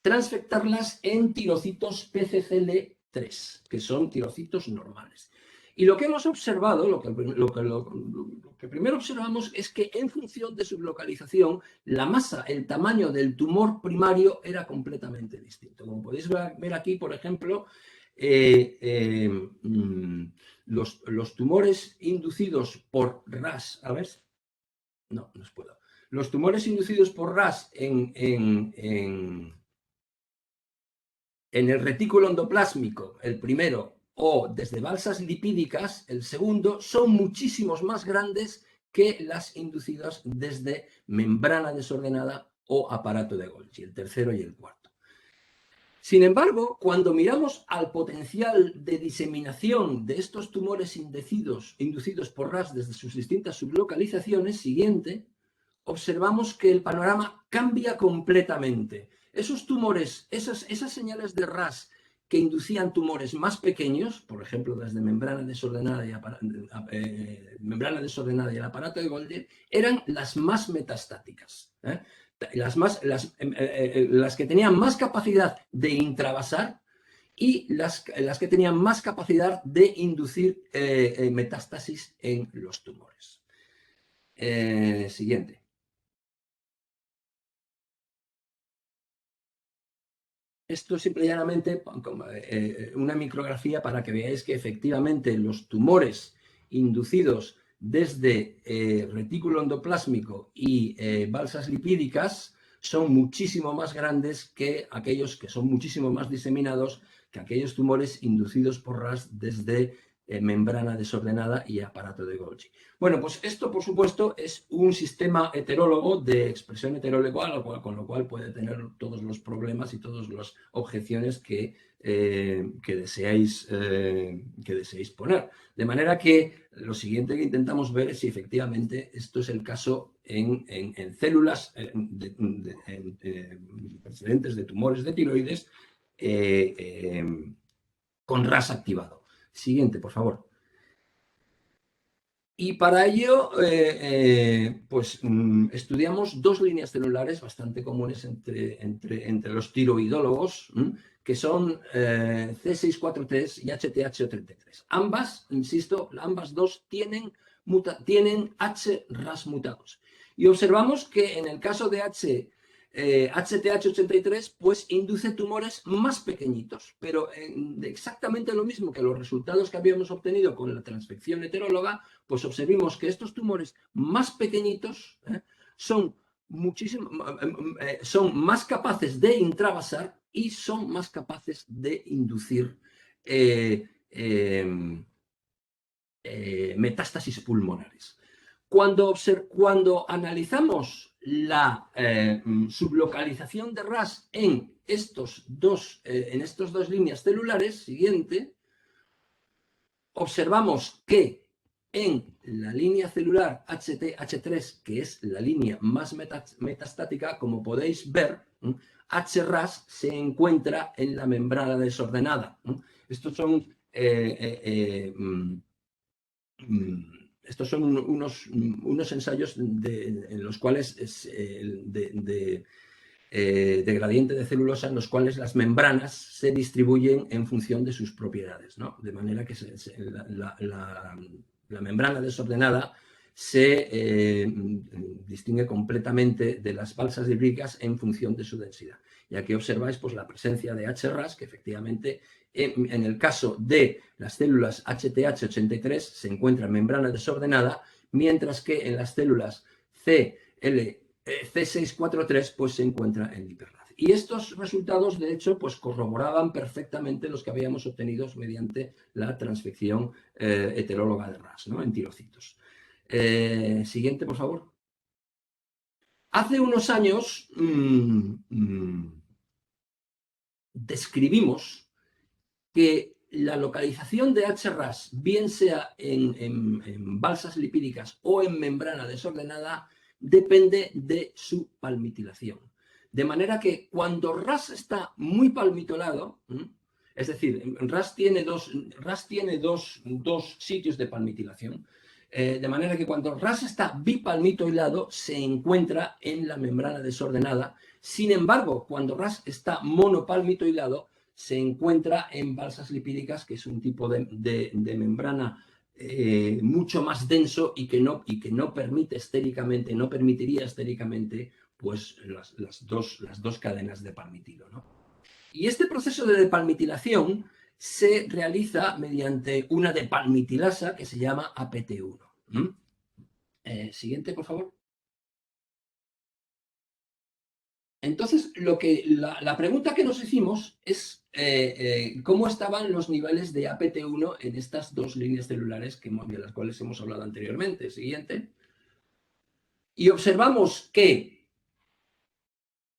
transfectarlas en tirocitos PCCL3, que son tirocitos normales. Y lo que hemos observado, lo que primero observamos es que en función de su localización, la masa, el tamaño del tumor primario era completamente distinto. Como podéis ver aquí, por ejemplo, los tumores inducidos por RAS, a ver, no os puedo. Los tumores inducidos por RAS en el retículo endoplásmico, el primero, o desde balsas lipídicas, el segundo, son muchísimos más grandes que las inducidas desde membrana desordenada o aparato de Golgi, el tercero y el cuarto. Sin embargo, cuando miramos al potencial de diseminación de estos tumores inducidos por RAS desde sus distintas sublocalizaciones, observamos que el panorama cambia completamente. Esos tumores, esas señales de RAS que inducían tumores más pequeños, por ejemplo, desde membrana desordenada y el aparato de Golgi, eran las más metastáticas, las que tenían más capacidad de intravasar y las que tenían más capacidad de inducir metástasis en los tumores. Siguiente. Esto simple y llanamente una micrografía para que veáis que efectivamente los tumores inducidos desde retículo endoplásmico y balsas lipídicas son muchísimo más grandes que aquellos que son muchísimo más diseminados que aquellos tumores inducidos por RAS desde membrana desordenada y aparato de Golgi. Bueno, pues esto, por supuesto, es un sistema heterólogo de expresión heterolegal, con lo cual puede tener todos los problemas y todas las objeciones que deseáis poner. De manera que lo siguiente que intentamos ver es si efectivamente esto es el caso en células procedentes de tumores de tiroides con RAS activado. Siguiente, por favor. Y para ello, estudiamos dos líneas celulares bastante comunes entre los tiroidólogos, que son C64T y HTH33. Ambas, insisto, ambas dos tienen HRAS mutados. Y observamos que en el caso de HTH83, pues induce tumores más pequeñitos, pero exactamente lo mismo que los resultados que habíamos obtenido con la transfección heteróloga, pues observamos que estos tumores más pequeñitos son más capaces de intravasar y son más capaces de inducir metástasis pulmonares. Cuando analizamos la sublocalización de RAS en estas dos líneas celulares, siguiente, observamos que en la línea celular HTH3, que es la línea más metastática, como podéis ver, HRAS se encuentra en la membrana desordenada. Estos son unos ensayos en los cuales de gradiente de celulosa, en los cuales las membranas se distribuyen en función de sus propiedades, ¿no? De manera que la membrana desordenada se distingue completamente de las balsas lipídicas en función de su densidad. Y aquí observáis pues, la presencia de HRAS, que efectivamente en el caso de las células HTH83 se encuentra en membrana desordenada, mientras que en las células C643 pues, se encuentra en hiperraz. Y estos resultados, de hecho, pues, corroboraban perfectamente los que habíamos obtenido mediante la transfección heteróloga de RAS, ¿no? En tirocitos. Siguiente, por favor. Hace unos años describimos que la localización de HRAS, bien sea en balsas lipídicas o en membrana desordenada, depende de su palmitilación. De manera que cuando RAS está muy palmitolado, es decir, RAS tiene dos sitios de palmitilación, de manera que cuando RAS está bipalmitoilado se encuentra en la membrana desordenada. Sin embargo, cuando RAS está monopalmitoilado se encuentra en balsas lipídicas, que es un tipo de membrana mucho más denso y que no permite estéricamente, no permitiría estéricamente pues, las dos cadenas de palmitilo, ¿no? Y este proceso de depalmitilación se realiza mediante una depalmitilasa que se llama APT1. Siguiente, por favor. Entonces, la pregunta que nos hicimos es cómo estaban los niveles de APT1 en estas dos líneas celulares de las cuales hemos hablado anteriormente. Siguiente. Y observamos que,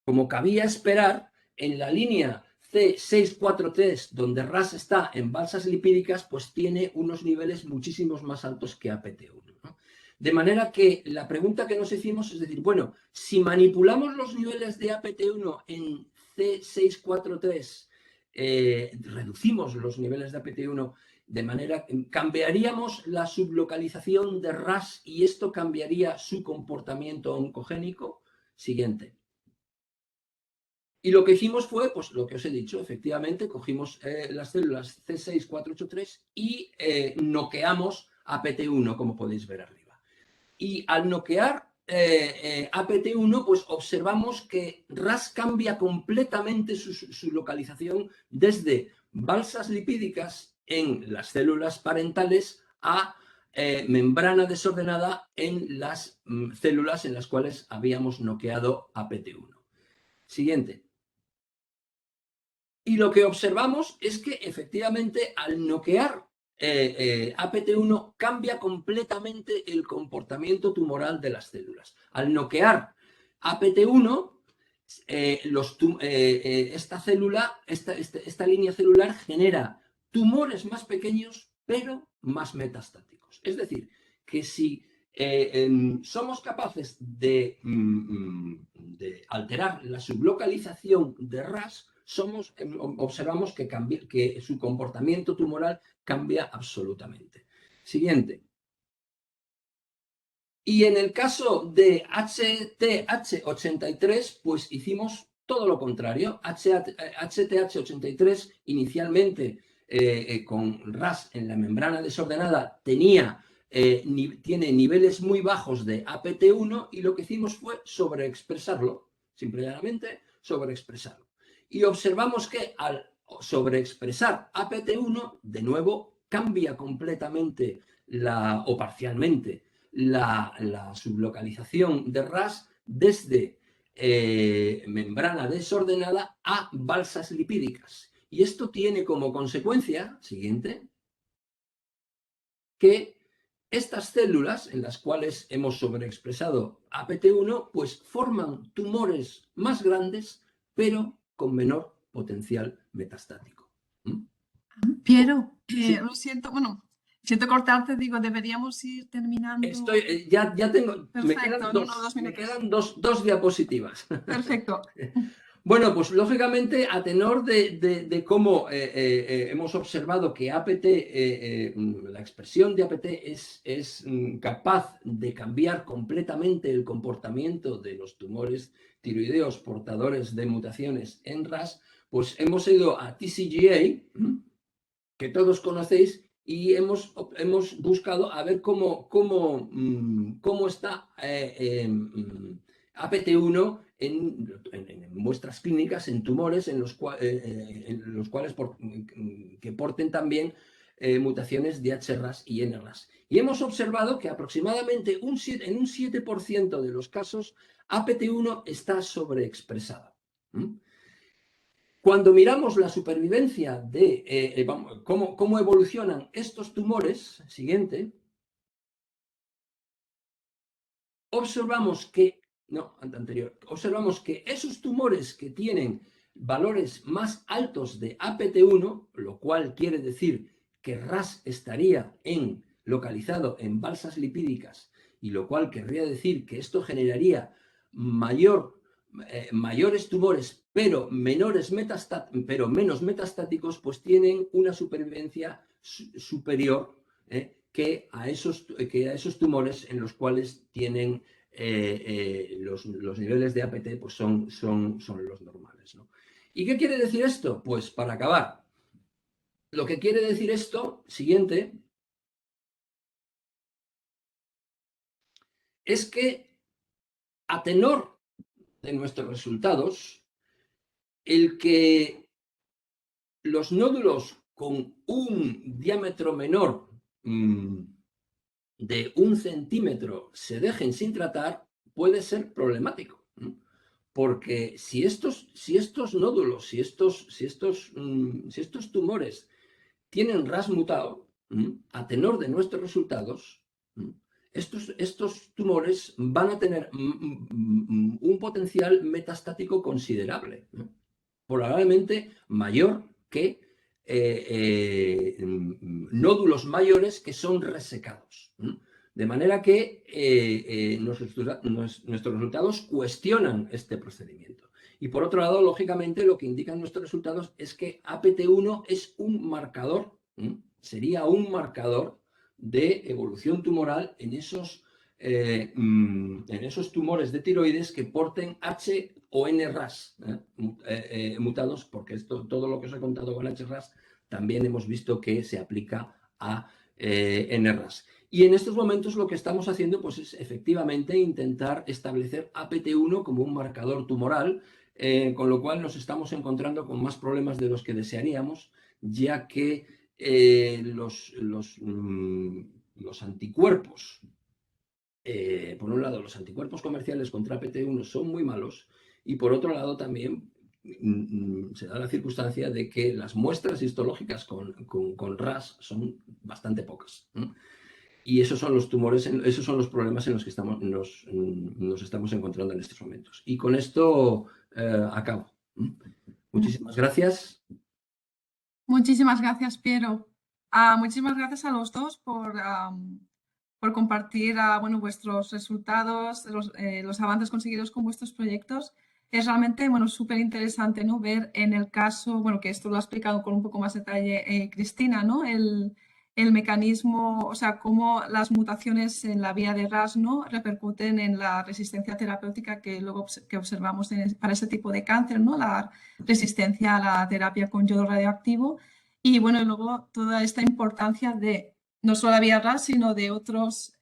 como cabía esperar, en la línea C643, donde RAS está en balsas lipídicas, pues tiene unos niveles muchísimos más altos que APT1, ¿no? De manera que la pregunta que nos hicimos es decir, bueno, si manipulamos los niveles de APT1 en C643, reducimos los niveles de APT1 de manera que cambiaríamos la sublocalización de RAS y esto cambiaría su comportamiento oncogénico. Siguiente. Y lo que hicimos fue, pues lo que os he dicho, efectivamente, cogimos las células C6483 y noqueamos APT1, como podéis ver arriba. Y al noquear APT1, pues observamos que RAS cambia completamente su localización desde balsas lipídicas en las células parentales a membrana desordenada en las células en las cuales habíamos noqueado APT1. Siguiente. Y lo que observamos es que efectivamente al noquear APT1 cambia completamente el comportamiento tumoral de las células. Al noquear APT1, esta línea celular genera tumores más pequeños, pero más metastáticos. Es decir, que si somos capaces de alterar la sublocalización de RAS, observamos que su comportamiento tumoral cambia absolutamente. Siguiente. Y en el caso de HTH83, pues hicimos todo lo contrario. HTH83 inicialmente con RAS en la membrana desordenada tiene niveles muy bajos de APT1 y lo que hicimos fue sobreexpresarlo, simplemente sobreexpresarlo. Y observamos que al sobreexpresar APT1, de nuevo, cambia completamente o parcialmente la sublocalización de RAS desde membrana desordenada a balsas lipídicas. Y esto tiene como consecuencia, siguiente, que estas células en las cuales hemos sobreexpresado APT1, pues forman tumores más grandes, pero con menor potencial metastático. Piero, Sí. lo siento, bueno, siento cortarte, digo, deberíamos ir terminando. Ya tengo, Perfecto, me quedan dos diapositivas. Perfecto. Bueno, pues lógicamente, a tenor de cómo hemos observado que APT, la expresión de APT es capaz de cambiar completamente el comportamiento de los tumores tiroideos portadores de mutaciones en RAS, pues hemos ido a TCGA, que todos conocéis, y hemos buscado a ver cómo está APT1 en muestras clínicas, en tumores en los cuales que porten también mutaciones de HRAS y NRAS. Y hemos observado que aproximadamente en un 7% de los casos APT1 está sobreexpresado. Cuando miramos la supervivencia de cómo evolucionan estos tumores, siguiente, observamos que esos tumores que tienen valores más altos de APT1, lo cual quiere decir que RAS estaría localizado en balsas lipídicas, y lo cual querría decir que esto generaría mayores tumores, pero menos metastáticos, pues tienen una supervivencia superior que a esos tumores en los cuales tienen los niveles de APT pues son los normales, ¿no? ¿Y qué quiere decir esto? Pues para acabar, lo que quiere decir esto, siguiente, es que a tenor de nuestros resultados, el que los nódulos con un diámetro menor de 1 centímetro se dejen sin tratar puede ser problemático. porque si estos nódulos, si estos tumores tienen RAS mutado, a tenor de nuestros resultados, estos tumores van a tener un potencial metastático considerable, probablemente mayor que nódulos mayores que son resecados. De manera que nuestros resultados cuestionan este procedimiento. Y por otro lado, lógicamente, lo que indican nuestros resultados es que APT1 es un marcador, sería un marcador de evolución tumoral en esos tumores de tiroides que porten H o NRAS mutados, porque todo lo que os he contado con HRAS también hemos visto que se aplica a NRAS. Y en estos momentos lo que estamos haciendo pues, es efectivamente intentar establecer APT1 como un marcador tumoral, con lo cual nos estamos encontrando con más problemas de los que desearíamos, ya que los anticuerpos, por un lado, los anticuerpos comerciales contra APT1 son muy malos y por otro lado también se da la circunstancia de que las muestras histológicas con RAS son bastante pocas. Y esos son los tumores, esos son los problemas en los que nos estamos encontrando en estos momentos. Y con esto acabo. Muchísimas gracias. Muchísimas gracias, Piero. Muchísimas gracias a los dos por compartir bueno, vuestros resultados, los avances conseguidos con vuestros proyectos. Es realmente bueno, súper interesante, ¿no? Ver en el caso, bueno, que esto lo ha explicado con un poco más detalle Cristina, ¿no? El mecanismo, o sea, cómo las mutaciones en la vía de RAS, ¿no? Repercuten en la resistencia terapéutica que luego que observamos para ese tipo de cáncer, ¿no? La resistencia a la terapia con yodo radioactivo. Y bueno, luego toda esta importancia de no solo la vía RAS, sino de otros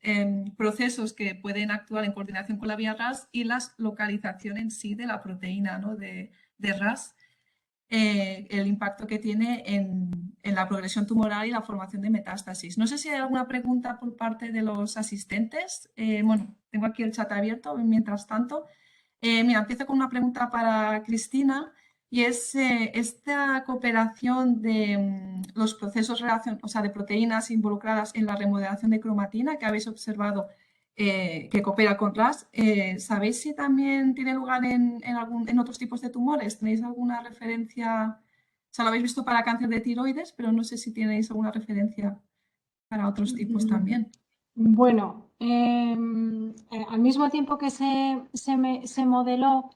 procesos que pueden actuar en coordinación con la vía RAS y la localización en sí de la proteína, ¿no? de RAS, el impacto que tiene en la progresión tumoral y la formación de metástasis. No sé si hay alguna pregunta por parte de los asistentes. Bueno, tengo aquí el chat abierto mientras tanto. Mira, empiezo con una pregunta para Cristina. Y es esta cooperación de los procesos o sea, de proteínas involucradas en la remodelación de cromatina que habéis observado que coopera con RAS. ¿Sabéis si también tiene lugar en otros tipos de tumores? ¿Tenéis alguna referencia? O sea, lo habéis visto para cáncer de tiroides, pero no sé si tenéis alguna referencia para otros tipos también. Bueno, al mismo tiempo que se modeló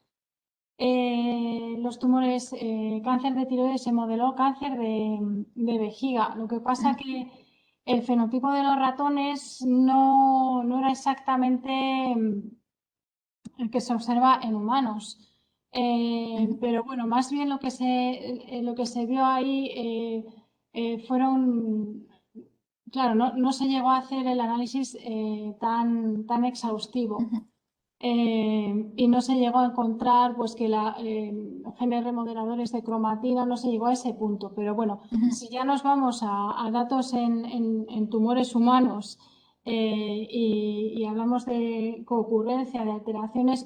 los tumores, cáncer de tiroides, se modeló cáncer de vejiga. Lo que pasa que el fenotipo de los ratones no era exactamente el que se observa en humanos. Pero bueno, más bien lo que se vio ahí fueron, claro, no se llegó a hacer el análisis tan exhaustivo. Y no se llegó a encontrar pues que genes remodeladores de cromatina, no se llegó a ese punto. Pero bueno, si ya nos vamos a datos en tumores humanos y hablamos de concurrencia, de alteraciones,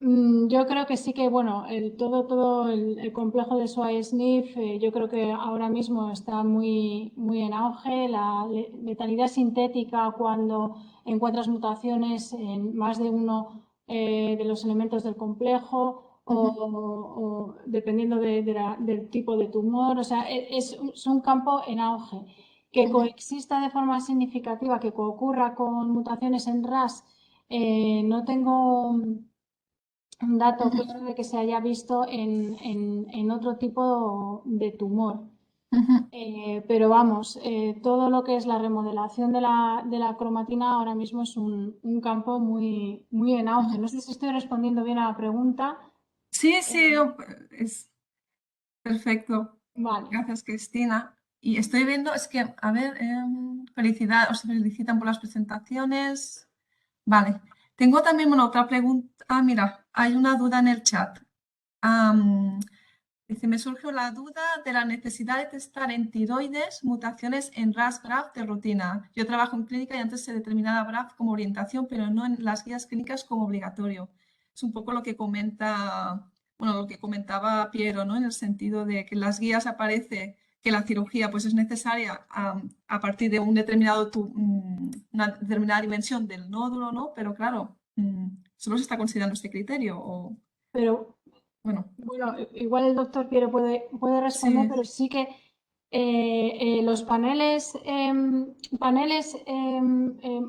yo creo que sí que, bueno, todo el complejo de SWI/SNF yo creo que ahora mismo está muy en auge. La letalidad sintética, cuando encuentras mutaciones en más de uno de los elementos del complejo o dependiendo del tipo de tumor, o sea, es un campo en auge. Que coexista de forma significativa, que ocurra con mutaciones en RAS, no tengo un dato claro de que se haya visto en otro tipo de tumor. Pero vamos, todo lo que es la remodelación de la cromatina ahora mismo es un campo muy en auge. No sé si estoy respondiendo bien a la pregunta. Sí, es perfecto. Vale. Gracias, Cristina. Y estoy viendo, es que, a ver, os felicitan por las presentaciones. Vale. Tengo también otra pregunta. Mira, hay una duda en el chat. Dice, me surgió la duda de la necesidad de testar en tiroides mutaciones en RAS-BRAF de rutina. Yo trabajo en clínica y antes se determinaba BRAF como orientación, pero no en las guías clínicas como obligatorio. es un poco lo que comenta, bueno, lo que comentaba Piero, ¿no? En el sentido de que en las guías aparece que la cirugía pues, es necesaria a partir de un determinado una determinada dimensión del nódulo, ¿no? Pero claro, solo se está considerando este criterio. O, Pero bueno, bueno, igual el doctor Piero puede responder, sí. pero sí que los paneles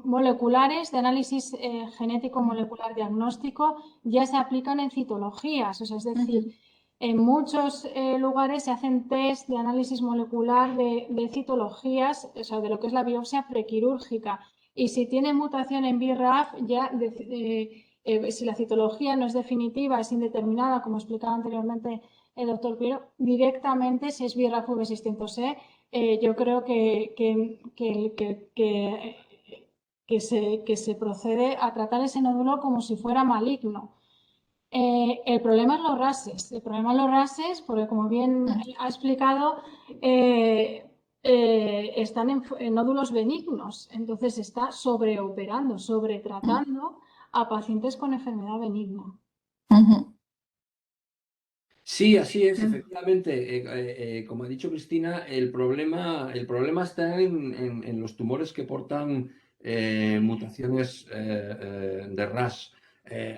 moleculares de análisis genético molecular diagnóstico ya se aplican en citologías. O sea, es decir, en muchos lugares se hacen test de análisis molecular de citologías, o sea, de lo que es la biopsia prequirúrgica. Y si tiene mutación en BRAF, ya si la citología no es definitiva, es indeterminada, como explicaba anteriormente el doctor Piero, directamente, si es BRAF V600E, yo creo que se procede a tratar ese nódulo como si fuera maligno. El problema es los RASes. El problema es los RASes, porque como bien ha explicado, están en nódulos benignos. Entonces está sobreoperando, sobretratando a pacientes con enfermedad benigna. Sí, así es, efectivamente. Como ha dicho Cristina, el problema está en los tumores que portan mutaciones de RAS.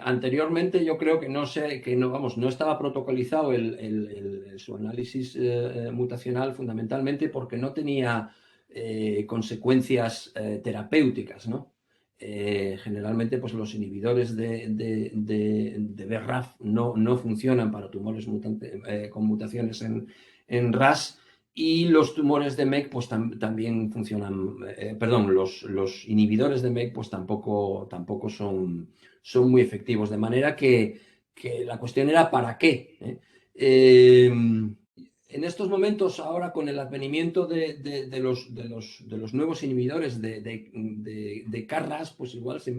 Anteriormente yo creo que no estaba protocolizado su análisis mutacional fundamentalmente porque no tenía consecuencias terapéuticas, ¿no? Generalmente pues los inhibidores de BRAF no funcionan para tumores con mutaciones en RAS, y los tumores de MEK pues también funcionan, perdón, los inhibidores de MEK pues tampoco son muy efectivos, de manera que la cuestión era ¿para qué? En estos momentos, ahora con el advenimiento de los nuevos inhibidores de KRAS, pues igual se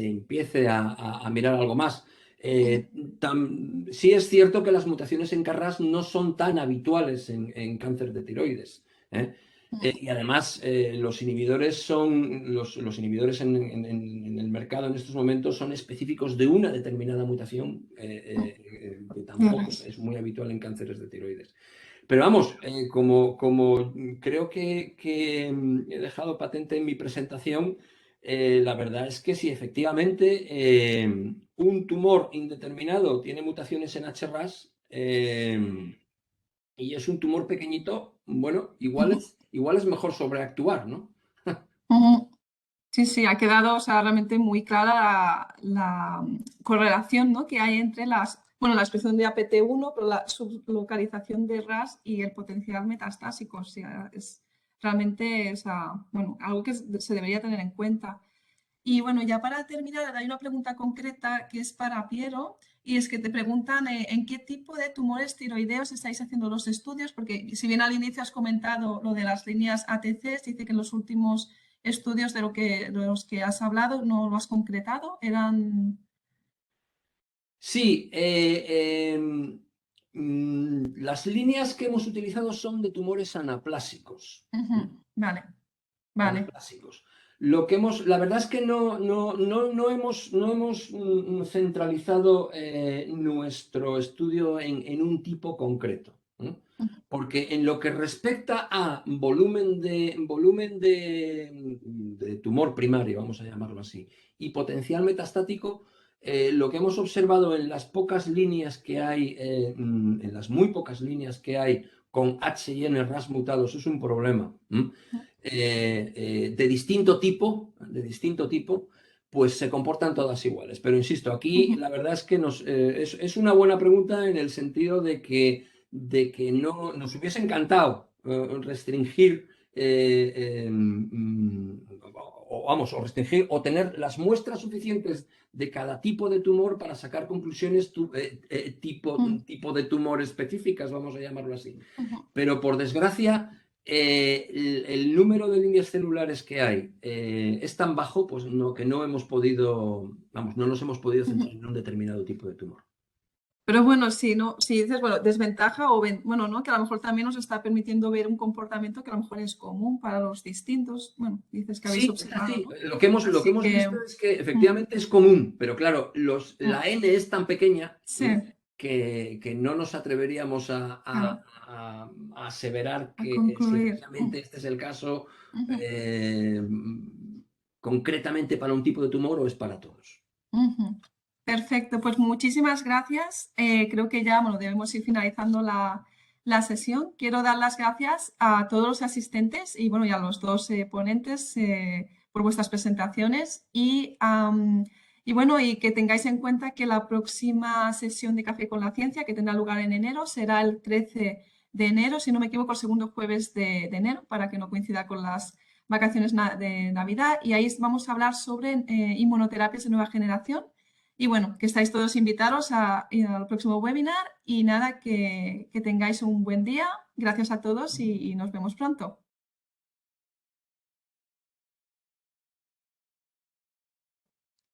empiece a mirar algo más. Sí es cierto que las mutaciones en KRAS no son tan habituales en cáncer de tiroides, ¿eh? Y además los inhibidores en el mercado en estos momentos son específicos de una determinada mutación que tampoco es muy habitual en cánceres de tiroides. Pero vamos, como creo que he dejado patente en mi presentación, la verdad es que si efectivamente un tumor indeterminado tiene mutaciones en HRAS y es un tumor pequeñito, bueno, igual es mejor sobreactuar, ¿no? Sí, sí, ha quedado, o sea, realmente muy clara la correlación, ¿no? que hay entre la expresión de APT1, pero la sublocalización de RAS y el potencial metastásico. O sea, es realmente algo que se debería tener en cuenta. Y bueno, ya para terminar, hay una pregunta concreta que es para Piero, y es que te preguntan en qué tipo de tumores tiroideos estáis haciendo los estudios, porque si bien al inicio has comentado lo de las líneas ATC, dice que en los últimos estudios de los que has hablado no lo has concretado, eran... Sí, las líneas que hemos utilizado son de tumores anaplásicos. Vale. Anaplásicos. La verdad es que no hemos centralizado nuestro estudio en un tipo concreto, ¿eh? Porque en lo que respecta a volumen de tumor primario, vamos a llamarlo así, y potencial metastático, lo que hemos observado en las pocas líneas que hay, en las muy pocas líneas que hay con H y N RAS mutados, es un problema. De distinto tipo, pues se comportan todas iguales. Pero insisto, aquí la verdad es que es una buena pregunta en el sentido de que no nos hubiese encantado restringir o restringir o tener las muestras suficientes de cada tipo de tumor para sacar conclusiones tipo de tumor específicas, vamos a llamarlo así. Pero por desgracia, el número de líneas celulares que hay es tan bajo, pues que no nos hemos podido centrar en un determinado tipo de tumor. Pero bueno, si dices, bueno, desventaja o, bueno, ¿no? Que a lo mejor también nos está permitiendo ver un comportamiento que a lo mejor es común para los distintos. Bueno, dices que habéis Sí, observado, sí. ¿no? Lo que hemos Así que, visto es que efectivamente es común, pero claro, la N es tan pequeña sí, que no nos atreveríamos claro, a aseverar a que si concluir. efectivamente este es el caso, Ujú, concretamente para un tipo de tumor o es para todos. ujú. Perfecto, pues muchísimas gracias. Creo que ya, bueno, debemos ir finalizando la sesión. Quiero dar las gracias a todos los asistentes y, bueno, y a los dos ponentes por vuestras presentaciones y, bueno, y que tengáis en cuenta que la próxima sesión de Café con la Ciencia, que tendrá lugar en enero, será el 13 de enero, si no me equivoco, el segundo jueves de enero, para que no coincida con las vacaciones de Navidad. Y ahí vamos a hablar sobre inmunoterapias de nueva generación. Y bueno, que estáis todos invitados al próximo webinar y nada, que tengáis un buen día. Gracias a todos y nos vemos pronto.